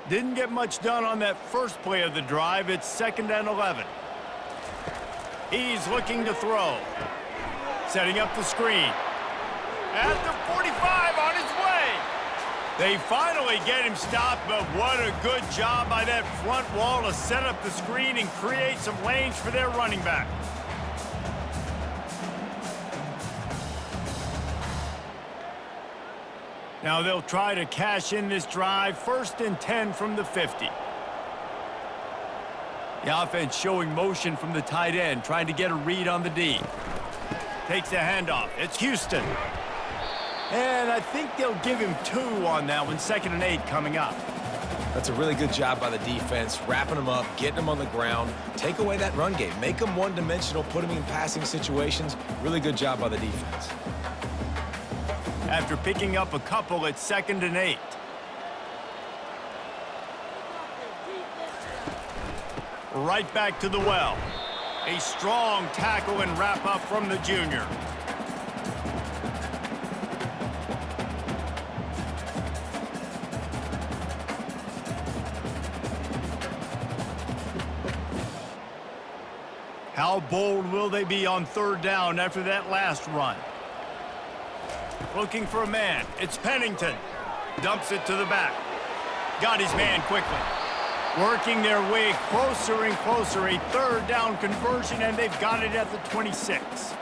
Didn't get much done on that first play of the drive. It's 2nd and 11. He's looking to throw. Setting up the screen. At the 45, on his way. They finally get him stopped, but what a good job by that front wall to set up the screen and create some lanes for their running back. Now they'll try to cash in this drive. 1st and 10 from the 50. The offense showing motion from the tight end, trying to get a read on the D. Takes the handoff. It's Houston. And I think they'll give him 2 on that one. 2nd and 8 coming up. That's a really good job by the defense, wrapping them up, getting them on the ground. Take away that run game. Make them one-dimensional, put them in passing situations. Really good job by the defense. After picking up a couple, it's 2nd and 8. Right back to the well. A strong tackle and wrap up from the junior. How bold will they be on 3rd down after that last run? Looking for a man. It's Pennington. Dumps it to the back. Got his man quickly. Working their way closer and closer. A 3rd down conversion, and they've got it at the 26.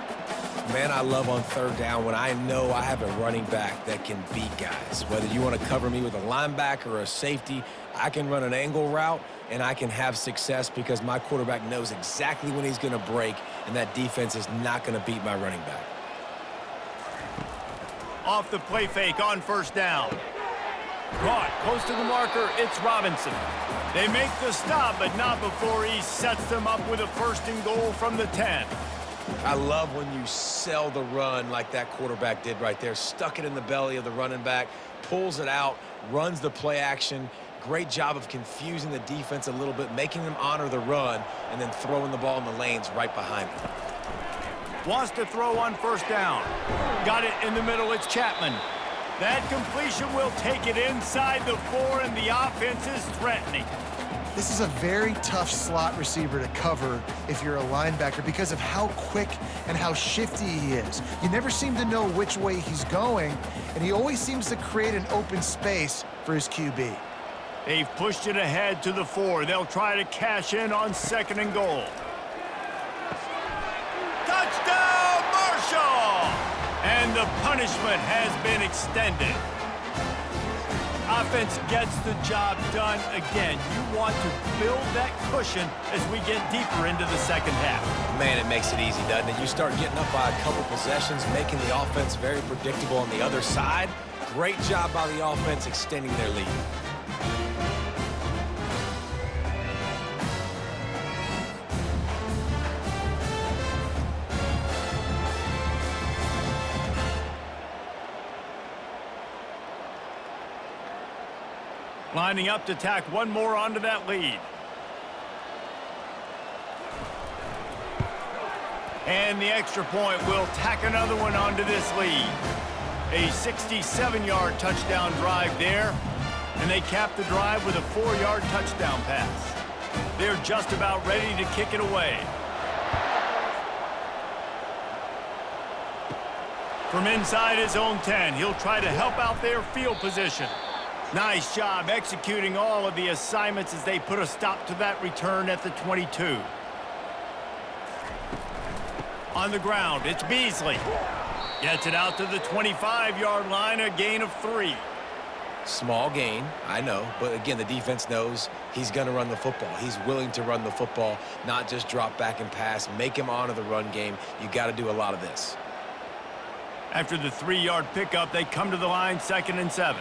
Man, I love on 3rd down when I know I have a running back that can beat guys. Whether you want to cover me with a linebacker or a safety, I can run an angle route, and I can have success because my quarterback knows exactly when he's going to break, and that defense is not going to beat my running back. Off the play fake on 1st down. Caught close to the marker. It's Robinson. They make the stop, but not before he sets them up with a 1st and goal from the 10. I love when you sell the run like that quarterback did right there. Stuck it in the belly of the running back, pulls it out, runs the play action. Great job of confusing the defense a little bit, making them honor the run, and then throwing the ball in the lanes right behind them. Wants to throw on 1st down. Got it in the middle. It's Chapman. That completion will take it inside the 4, and the offense is threatening. This is a very tough slot receiver to cover if you're a linebacker because of how quick and how shifty he is. You never seem to know which way he's going, and he always seems to create an open space for his QB. They've pushed it ahead to the 4. They'll try to cash in on 2nd and goal. Touchdown, Marshall! And the punishment has been extended. Offense gets the job done again. You want to build that cushion as we get deeper into the 2nd half. Man, it makes it easy, doesn't it? You start getting up by a couple possessions, making the offense very predictable on the other side. Great job by the offense extending their lead. Lining up to tack one more onto that lead. And the extra point will tack another one onto this lead. A 67-yard touchdown drive there. And they cap the drive with a 4-yard touchdown pass. They're just about ready to kick it away. From inside his own 10, he'll try to help out their field position. Nice job executing all of the assignments as they put a stop to that return at the 22. On the ground, it's Beasley. Gets it out to the 25-yard line, a gain of 3. Small gain, I know, but again, the defense knows he's going to run the football. He's willing to run the football, not just drop back and pass, make him honor the run game. You got to do a lot of this. After the 3-yard pickup, they come to the line, 2nd and 7.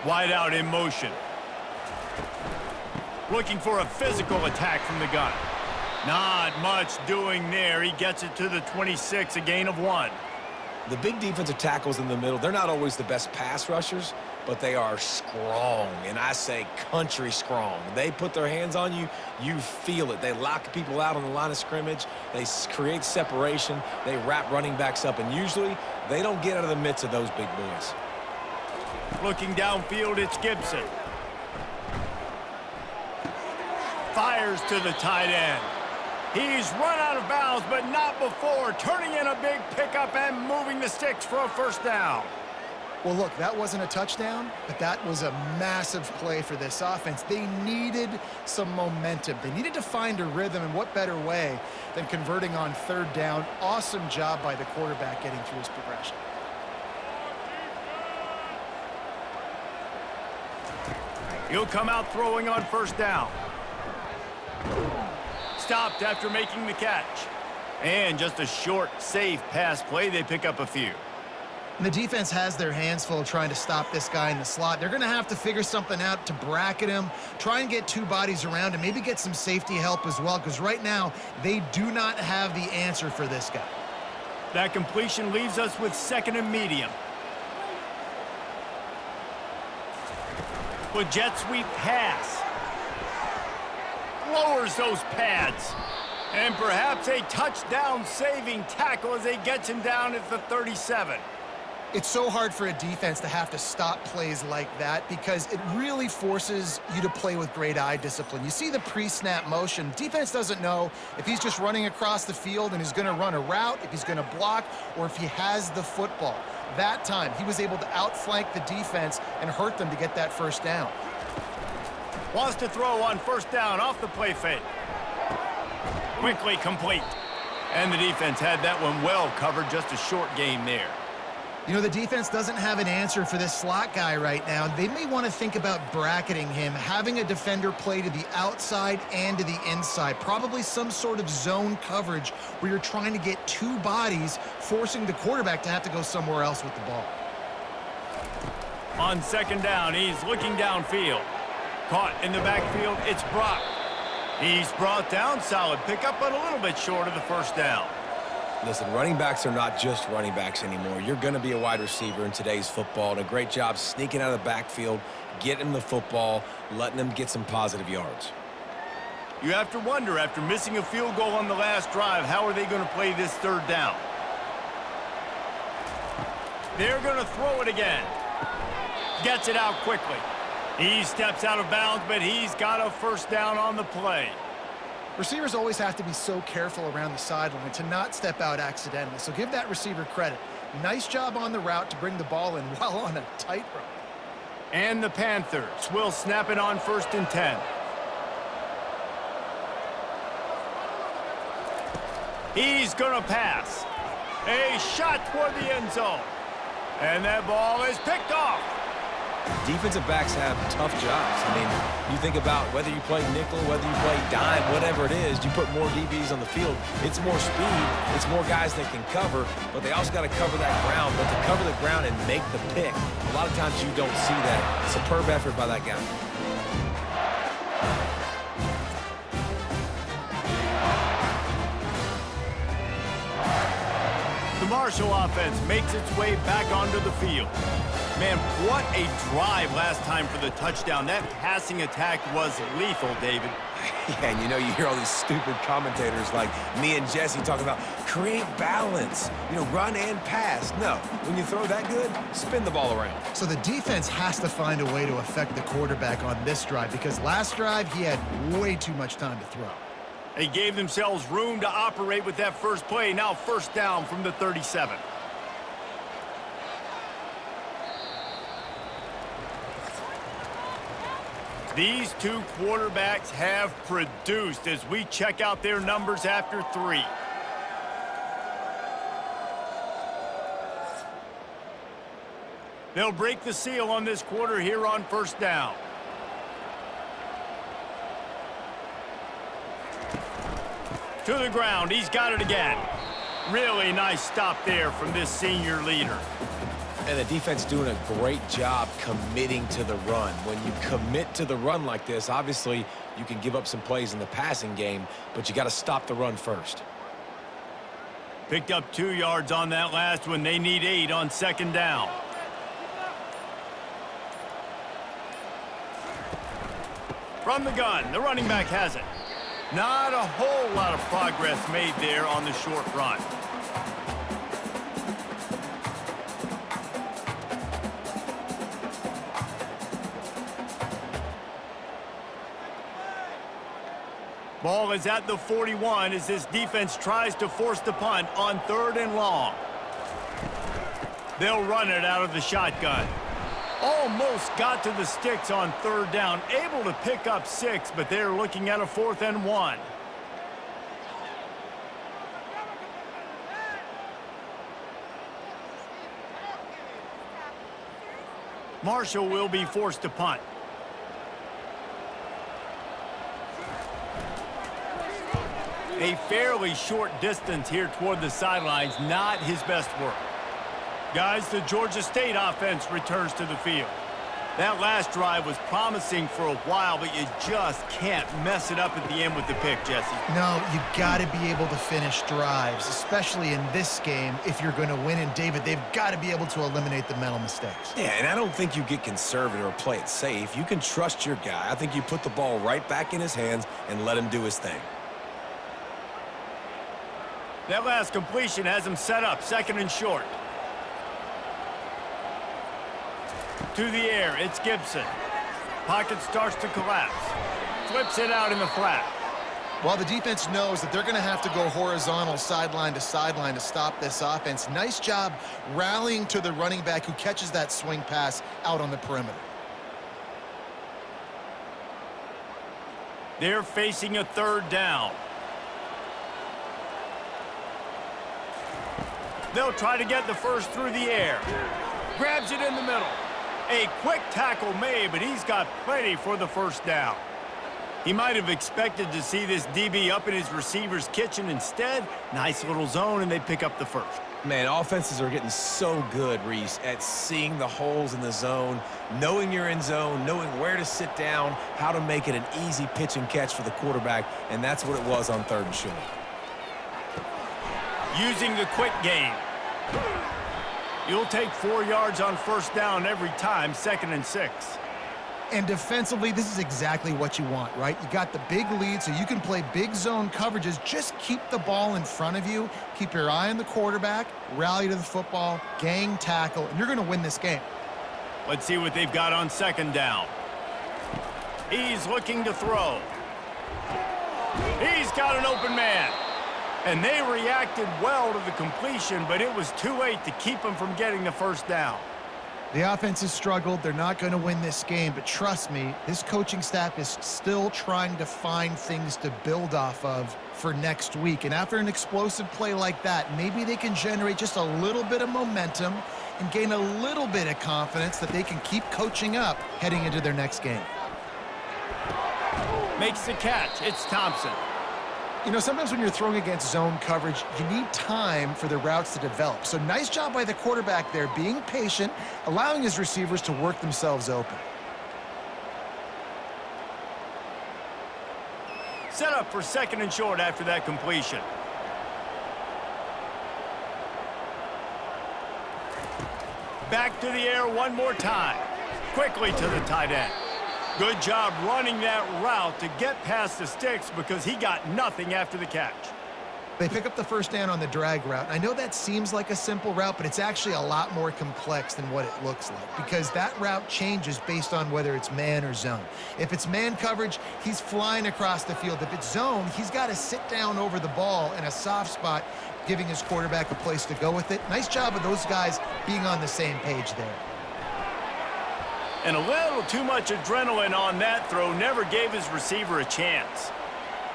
Wide out in motion. Looking for a physical attack from the gun. Not much doing there. He gets it to the 26, a gain of 1. The big defensive tackles in the middle, they're not always the best pass rushers, but they are strong, and I say country strong. They put their hands on you, you feel it. They lock people out on the line of scrimmage. They create separation. They wrap running backs up, and usually they don't get out of the midst of those big boys. Looking downfield, it's Gibson. Fires to the tight end. He's run out of bounds, but not before. Turning in a big pickup and moving the sticks for a 1st down. Well, look, that wasn't a touchdown, but that was a massive play for this offense. They needed some momentum. They needed to find a rhythm, and what better way than converting on 3rd down. Awesome job by the quarterback getting through his progression. He'll come out throwing on first down. Stopped after making the catch. And just a short, safe pass play. They pick up a few. And the defense has their hands full trying to stop this guy in the slot. They're going to have to figure something out to bracket him, try and get two bodies around him, maybe get some safety help as well, because right now they do not have the answer for this guy. That completion leaves us with 2nd and medium. With jet sweep pass. Lowers those pads. And perhaps a touchdown-saving tackle as he gets him down at the 37. It's so hard for a defense to have to stop plays like that because it really forces you to play with great eye discipline. You see the pre-snap motion. Defense doesn't know if he's just running across the field and is going to run a route, if he's going to block, or if he has the football. That time, he was able to outflank the defense and hurt them to get that first down. Wants to throw on first down off the play fake. Quickly complete. And the defense had that one well covered, just a short game there. You know, the defense doesn't have an answer for this slot guy right now. They may want to think about bracketing him, having a defender play to the outside and to the inside. Probably some sort of zone coverage where you're trying to get two bodies, forcing the quarterback to have to go somewhere else with the ball. On 2nd down, he's looking downfield. Caught in the backfield, it's Brock. He's brought down, solid pickup, but a little bit short of the first down. Listen, running backs are not just running backs anymore. You're going to be a wide receiver in today's football, and a great job sneaking out of the backfield, getting the football, letting them get some positive yards. You have to wonder, after missing a field goal on the last drive, how are they going to play this 3rd down? They're going to throw it again. Gets it out quickly. He steps out of bounds, but he's got a first down on the play. Receivers always have to be so careful around the sideline to not step out accidentally, so give that receiver credit. Nice job on the route to bring the ball in while on a tightrope. And the Panthers will snap it on 1st and 10. He's going to pass. A shot toward the end zone. And that ball is picked off. Defensive backs have tough jobs. I mean, you think about whether you play nickel, whether you play dime, whatever it is, you put more DBs on the field. It's more speed. It's more guys that can cover, but they also got to cover that ground. But to cover the ground and make the pick, a lot of times you don't see that. Superb effort by that guy. The Marshall offense makes its way back onto the field. Man, what a drive last time for the touchdown. That passing attack was lethal, David. Yeah, and you know, you hear all these stupid commentators like me and Jesse talking about create balance, you know, run and pass. No, when you throw that good, spin the ball around. So the defense has to find a way to affect the quarterback on this drive because last drive he had way too much time to throw. They gave themselves room to operate with that first play. Now 1st down from the 37. These two quarterbacks have produced as we check out their numbers after 3. They'll break the seal on this quarter here on 1st down. To the ground, he's got it again. Really nice stop there from this senior leader. And the defense doing a great job committing to the run. When you commit to the run like this, obviously you can give up some plays in the passing game, but you got to stop the run first. Picked up 2 yards on that last one. They need 8 on 2nd down. From the gun, the running back has it. Not a whole lot of progress made there on the short run. Ball is at the 41 as this defense tries to force the punt on 3rd and long. They'll run it out of the shotgun. Almost got to the sticks on 3rd down. Able to pick up 6, but they're looking at a 4th and 1. Marshall will be forced to punt. A fairly short distance here toward the sidelines, not his best work. Guys, the Georgia State offense returns to the field. That last drive was promising for a while, but you just can't mess it up at the end with the pick, Jesse. No, you got to be able to finish drives, especially in this game if you're going to win. And, David, they've got to be able to eliminate the mental mistakes. Yeah, and I don't think you get conservative or play it safe. You can trust your guy. I think you put the ball right back in his hands and let him do his thing. That last completion has him set up, 2nd and short. To the air, it's Gibson. Pocket starts to collapse. Flips it out in the flat. Well, the defense knows that they're going to have to go horizontal sideline to stop this offense. Nice job rallying to the running back who catches that swing pass out on the perimeter. They're facing a 3rd down. They'll try to get the first through the air. Grabs it in the middle. A quick tackle made, but he's got plenty for the 1st down. He might have expected to see this DB up in his receiver's kitchen. Instead, nice little zone, and they pick up the 1st. Man, offenses are getting so good, Reese, at seeing the holes in the zone, knowing you're in zone, knowing where to sit down, how to make it an easy pitch and catch for the quarterback, and that's what it was on 3rd and short. Using the quick game. You'll take 4 yards on 1st down every time, 2nd and 6. And defensively, this is exactly what you want, right? You got the big lead, so you can play big zone coverages. Just keep the ball in front of you. Keep your eye on the quarterback, rally to the football, gang tackle, and you're going to win this game. Let's see what they've got on 2nd down. He's looking to throw. He's got an open man. And they reacted well to the completion, but it was too late to keep him from getting the 1st down. The offense has struggled. They're not going to win this game, but trust me, this coaching staff is still trying to find things to build off of for next week. And after an explosive play like that, maybe they can generate just a little bit of momentum and gain a little bit of confidence that they can keep coaching up heading into their next game. Makes the catch. It's Thompson. You know, sometimes when you're throwing against zone coverage, you need time for the routes to develop. So nice job by the quarterback there, being patient, allowing his receivers to work themselves open. Set up for 2nd and short after that completion. Back to the air one more time. Quickly to the tight end. Good job running that route to get past the sticks because he got nothing after the catch. They pick up the 1st down on the drag route. I know that seems like a simple route, but it's actually a lot more complex than what it looks like because that route changes based on whether it's man or zone. If it's man coverage, he's flying across the field. If it's zone, he's got to sit down over the ball in a soft spot, giving his quarterback a place to go with it. Nice job of those guys being on the same page there. And a little too much adrenaline on that throw never gave his receiver a chance.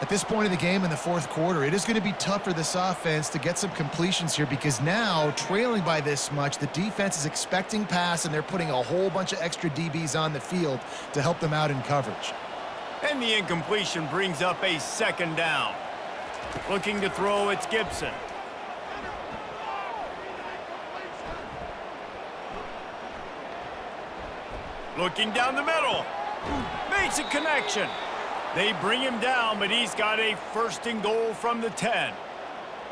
At this point of the game in the 4th quarter, it is going to be tough for this offense to get some completions here because now, trailing by this much, the defense is expecting pass and they're putting a whole bunch of extra DBs on the field to help them out in coverage. And the incompletion brings up a 2nd down. Looking to throw, it's Gibson. Looking down the middle. Makes a connection. They bring him down, but he's got a 1st and goal from the 10.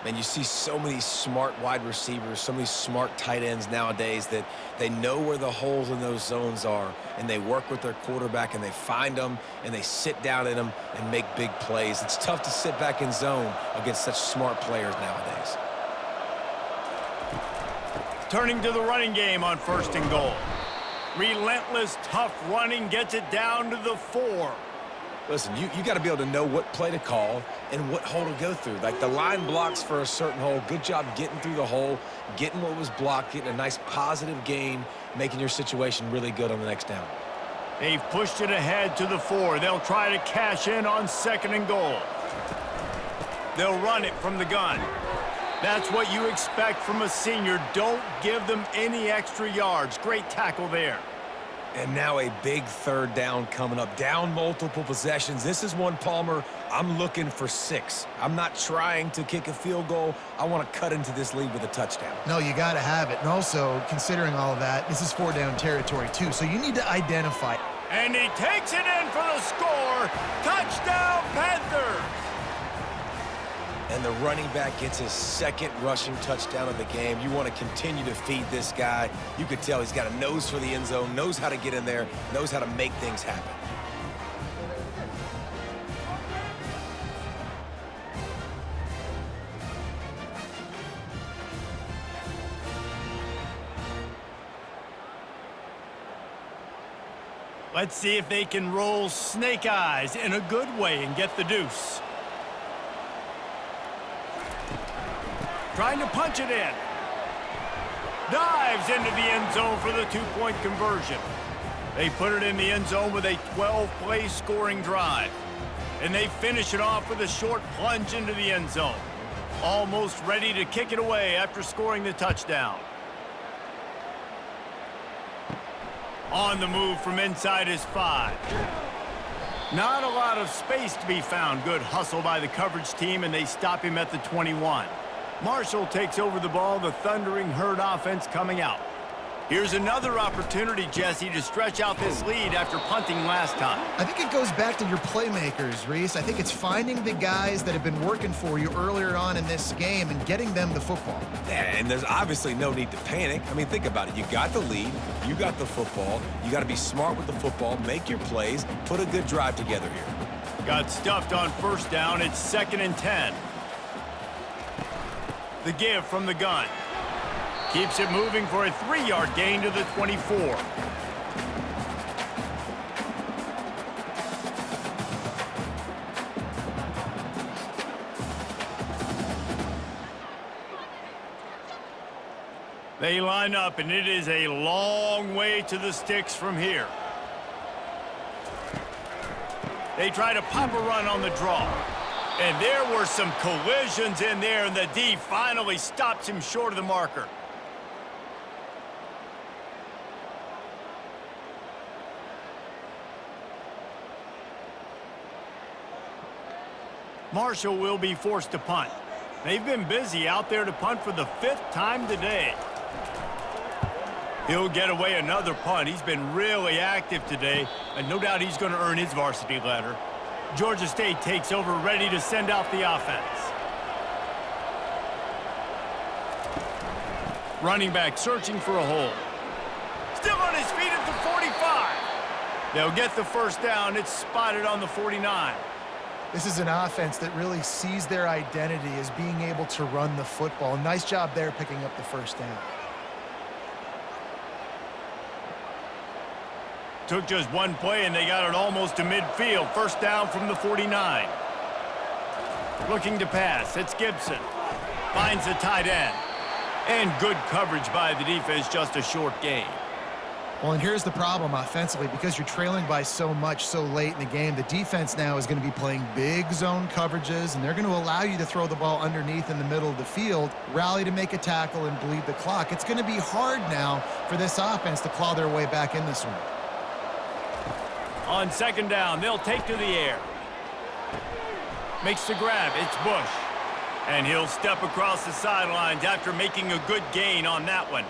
Man, you see so many smart wide receivers, so many smart tight ends nowadays that they know where the holes in those zones are, and they work with their quarterback, and they find them, and they sit down in them and make big plays. It's tough to sit back in zone against such smart players nowadays. Turning to the running game on 1st and goal. Relentless, tough running gets it down to the 4. Listen, you got to be able to know what play to call and what hole to go through. Like the line blocks for a certain hole. Good job getting through the hole, getting what was blocked, getting a nice positive gain, making your situation really good on the next down. They've pushed it ahead to the 4. They'll try to cash in on 2nd and goal. They'll run it from the gun. That's what you expect from a senior. Don't give them any extra yards. Great tackle there. And now a big third down coming up. Down multiple possessions. This is one, Palmer, I'm looking for 6. I'm not trying to kick a field goal. I want to cut into this lead with a touchdown. No, you got to have it. And also, considering all of that, this is 4-down territory, too. So you need to identify. And he takes it in for the score. Touchdown, Panthers! And the running back gets his 2nd rushing touchdown of the game. You want to continue to feed this guy. You could tell he's got a nose for the end zone, knows how to get in there, knows how to make things happen. Let's see if they can roll snake eyes in a good way and get the deuce. Trying to punch it in. Dives into the end zone for the 2-point conversion. They put it in the end zone with a 12-play scoring drive. And they finish it off with a short plunge into the end zone. Almost ready to kick it away after scoring the touchdown. On the move from inside his 5. Not a lot of space to be found. Good hustle by the coverage team, and they stop him at the 21. Marshall takes over the ball, the thundering Hurd offense coming out. Here's another opportunity, Jesse, to stretch out this lead after punting last time. I think it goes back to your playmakers, Reese. I think it's finding the guys that have been working for you earlier on in this game and getting them the football. Yeah, and there's obviously no need to panic. I mean, think about it. You got the lead. You got the football. You got to be smart with the football, make your plays, put a good drive together here. Got stuffed on 1st down. It's 2nd and 10. The give from the gun. Keeps it moving for a 3-yard gain to the 24. They line up, and it is a long way to the sticks from here. They try to pop a run on the draw. And there were some collisions in there, and the D finally stops him short of the marker. Marshall will be forced to punt. They've been busy out there to punt for the 5th time today. He'll get away another punt. He's been really active today, and no doubt he's going to earn his varsity letter. Georgia State takes over, ready to send out the offense. Running back searching for a hole. Still on his feet at the 45. They'll get the 1st down. It's spotted on the 49. This is an offense that really sees their identity as being able to run the football. Nice job there picking up the 1st down. Took just one play, and they got it almost to midfield. 1st down from the 49. Looking to pass. It's Gibson. Finds the tight end. And good coverage by the defense, just a short gain. Well, and here's the problem offensively. Because you're trailing by so much so late in the game, the defense now is going to be playing big zone coverages, and they're going to allow you to throw the ball underneath in the middle of the field, rally to make a tackle, and bleed the clock. It's going to be hard now for this offense to claw their way back in this one. On 2nd down, they'll take to the air. Makes the grab. It's Bush. And he'll step across the sidelines after making a good gain on that one.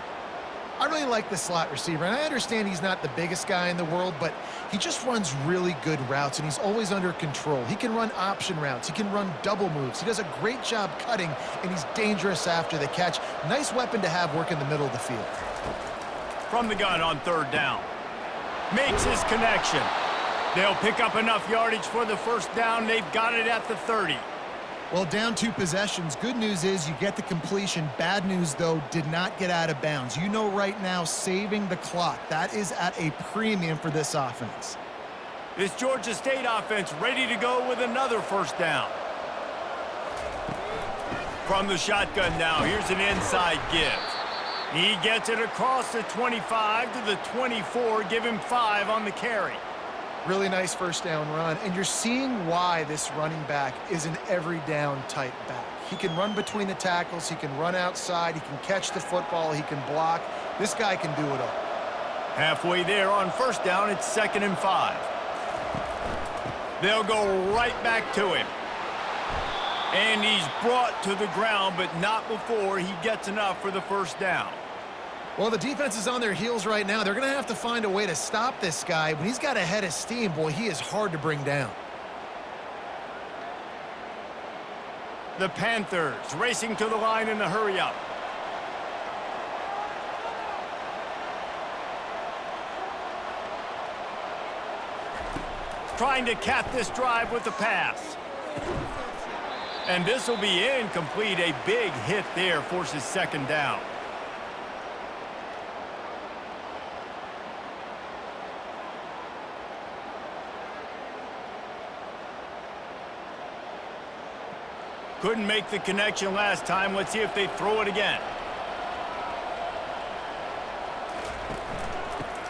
I really like the slot receiver, and I understand he's not the biggest guy in the world, but he just runs really good routes, and he's always under control. He can run option routes. He can run double moves. He does a great job cutting, and he's dangerous after the catch. Nice weapon to have work in the middle of the field. From the gun on 3rd down. Makes his connection. They'll pick up enough yardage for the 1st down. They've got it at the 30. Well, down 2 possessions. Good news is you get the completion. Bad news, though, did not get out of bounds. You know right now, saving the clock. That is at a premium for this offense. This Georgia State offense ready to go with another 1st down. From the shotgun now, here's an inside give. He gets it across the 25 to the 24. Give him 5 on the carry. Really nice 1st down run, and you're seeing why this running back is an every down type back. He can run between the tackles, he can run outside, he can catch the football, he can block. This guy can do it all. Halfway there on first down, it's 2nd and 5. They'll go right back to him. And he's brought to the ground, but not before he gets enough for the first down. Well, the defense is on their heels right now. They're going to have to find a way to stop this guy. When he's got a head of steam, boy, he is hard to bring down. The Panthers racing to the line in the hurry-up. Trying to cap this drive with the pass. And this will be incomplete. A big hit there forces 2nd down. Couldn't make the connection last time. Let's see if they throw it again.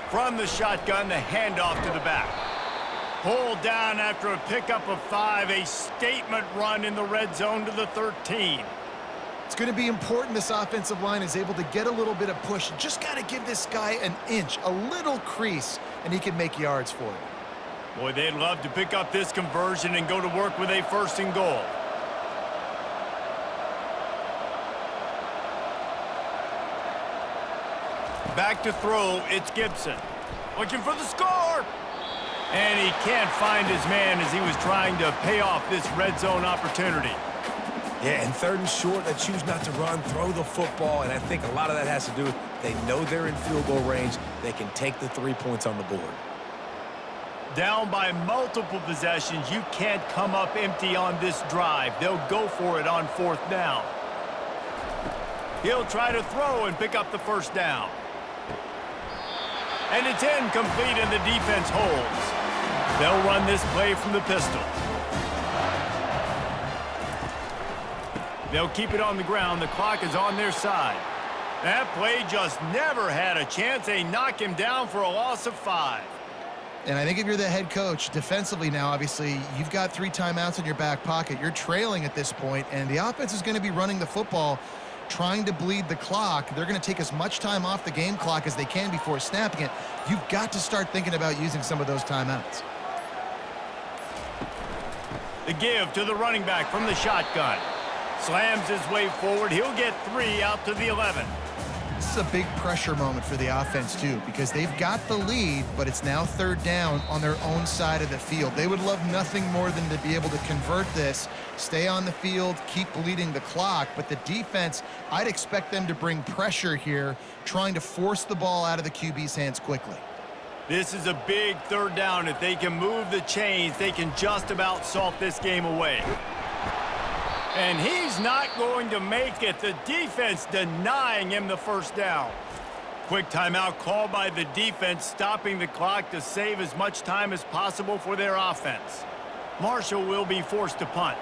From the shotgun, the handoff to the back. Pulled down after a pickup of 5. A statement run in the red zone to the 13. It's going to be important this offensive line is able to get a little bit of push. Just got to give this guy an inch, a little crease, and he can make yards for you. Boy, they'd love to pick up this conversion and go to work with a 1st and goal. Back to throw, it's Gibson. Looking for the score! And he can't find his man as he was trying to pay off this red zone opportunity. Yeah, and 3rd and short, they choose not to run, throw the football, and I think a lot of that has to do with they know they're in field goal range. They can take the 3 points on the board. Down by multiple possessions, you can't come up empty on this drive. They'll go for it on 4th down. He'll try to throw and pick up the 1st down. And it's incomplete, and the defense holds. They'll run this play from the pistol. They'll keep it on the ground. The clock is on their side. That play just never had a chance. They knock him down for a loss of 5. And I think if you're the head coach, defensively now, obviously, you've got 3 timeouts in your back pocket. You're trailing at this point, and the offense is going to be running the football, trying to bleed the clock. They're going to take as much time off the game clock as they can before snapping it. You've got to start thinking about using some of those timeouts. The give to the running back from the shotgun. Slams his way forward. He'll get 3 out to the 11. This is a big pressure moment for the offense, too, because they've got the lead, but it's now 3rd down on their own side of the field. They would love nothing more than to be able to convert this, stay on the field, keep bleeding the clock. But the defense, I'd expect them to bring pressure here, trying to force the ball out of the QB's hands quickly. This is a big 3rd down. If they can move the chains, they can just about salt this game away. And he's not going to make it. The defense denying him the 1st down. Quick timeout called by the defense, stopping the clock to save as much time as possible for their offense. Marshall will be forced to punt.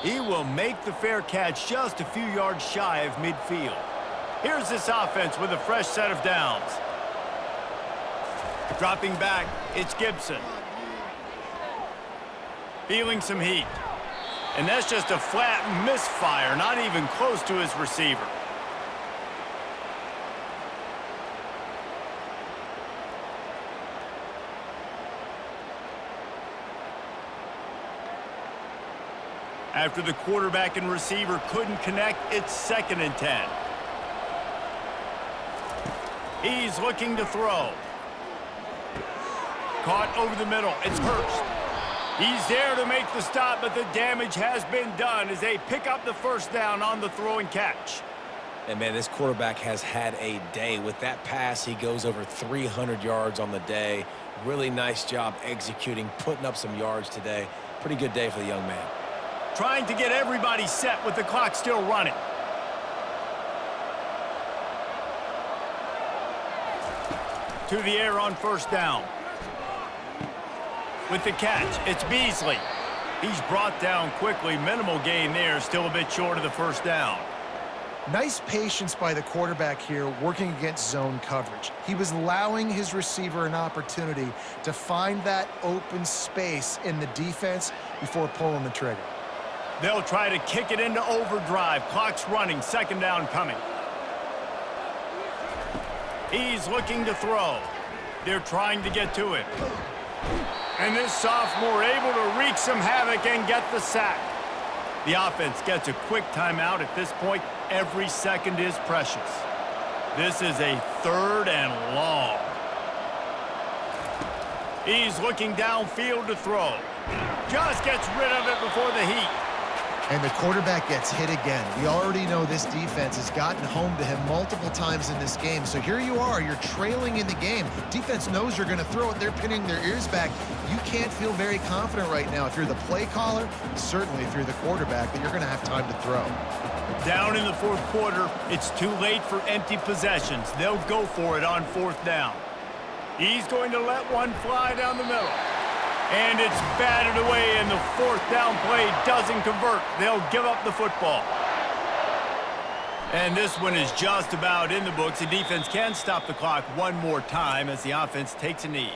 He will make the fair catch just a few yards shy of midfield. Here's this offense with a fresh set of downs. Dropping back, it's Gibson. Feeling some heat. And that's just a flat misfire, not even close to his receiver. After the quarterback and receiver couldn't connect, it's 2nd and 10. He's looking to throw. Caught over the middle. It's Hurd. He's there to make the stop, but the damage has been done as they pick up the 1st down on the throw and catch. And, man, this quarterback has had a day. With that pass, he goes over 300 yards on the day. Really nice job executing, putting up some yards today. Pretty good day for the young man. Trying to get everybody set with the clock still running. To the air on 1st down. With the catch, it's Beasley. He's brought down quickly. Minimal gain there, still a bit short of the 1st down. Nice patience by the quarterback here working against zone coverage. He was allowing his receiver an opportunity to find that open space in the defense before pulling the trigger. They'll try to kick it into overdrive. Clock's running. Second down coming. He's looking to throw. They're trying to get to it. And this sophomore able to wreak some havoc and get the sack. The offense gets a quick timeout at this point. Every second is precious. This is a 3rd and long. He's looking downfield to throw. Just gets rid of it before the heat. And the quarterback gets hit again. We already know this defense has gotten home to him multiple times in this game. So here you are, you're trailing in the game. Defense knows you're going to throw it. They're pinning their ears back. You can't feel very confident right now if you're the play caller, certainly if you're the quarterback, that you're going to have time to throw. Down in the 4th quarter, it's too late for empty possessions. They'll go for it on 4th down. He's going to let one fly down the middle. And it's batted away, and the 4th down play doesn't convert. They'll give up the football. And this one is just about in the books. The defense can stop the clock one more time as the offense takes a knee.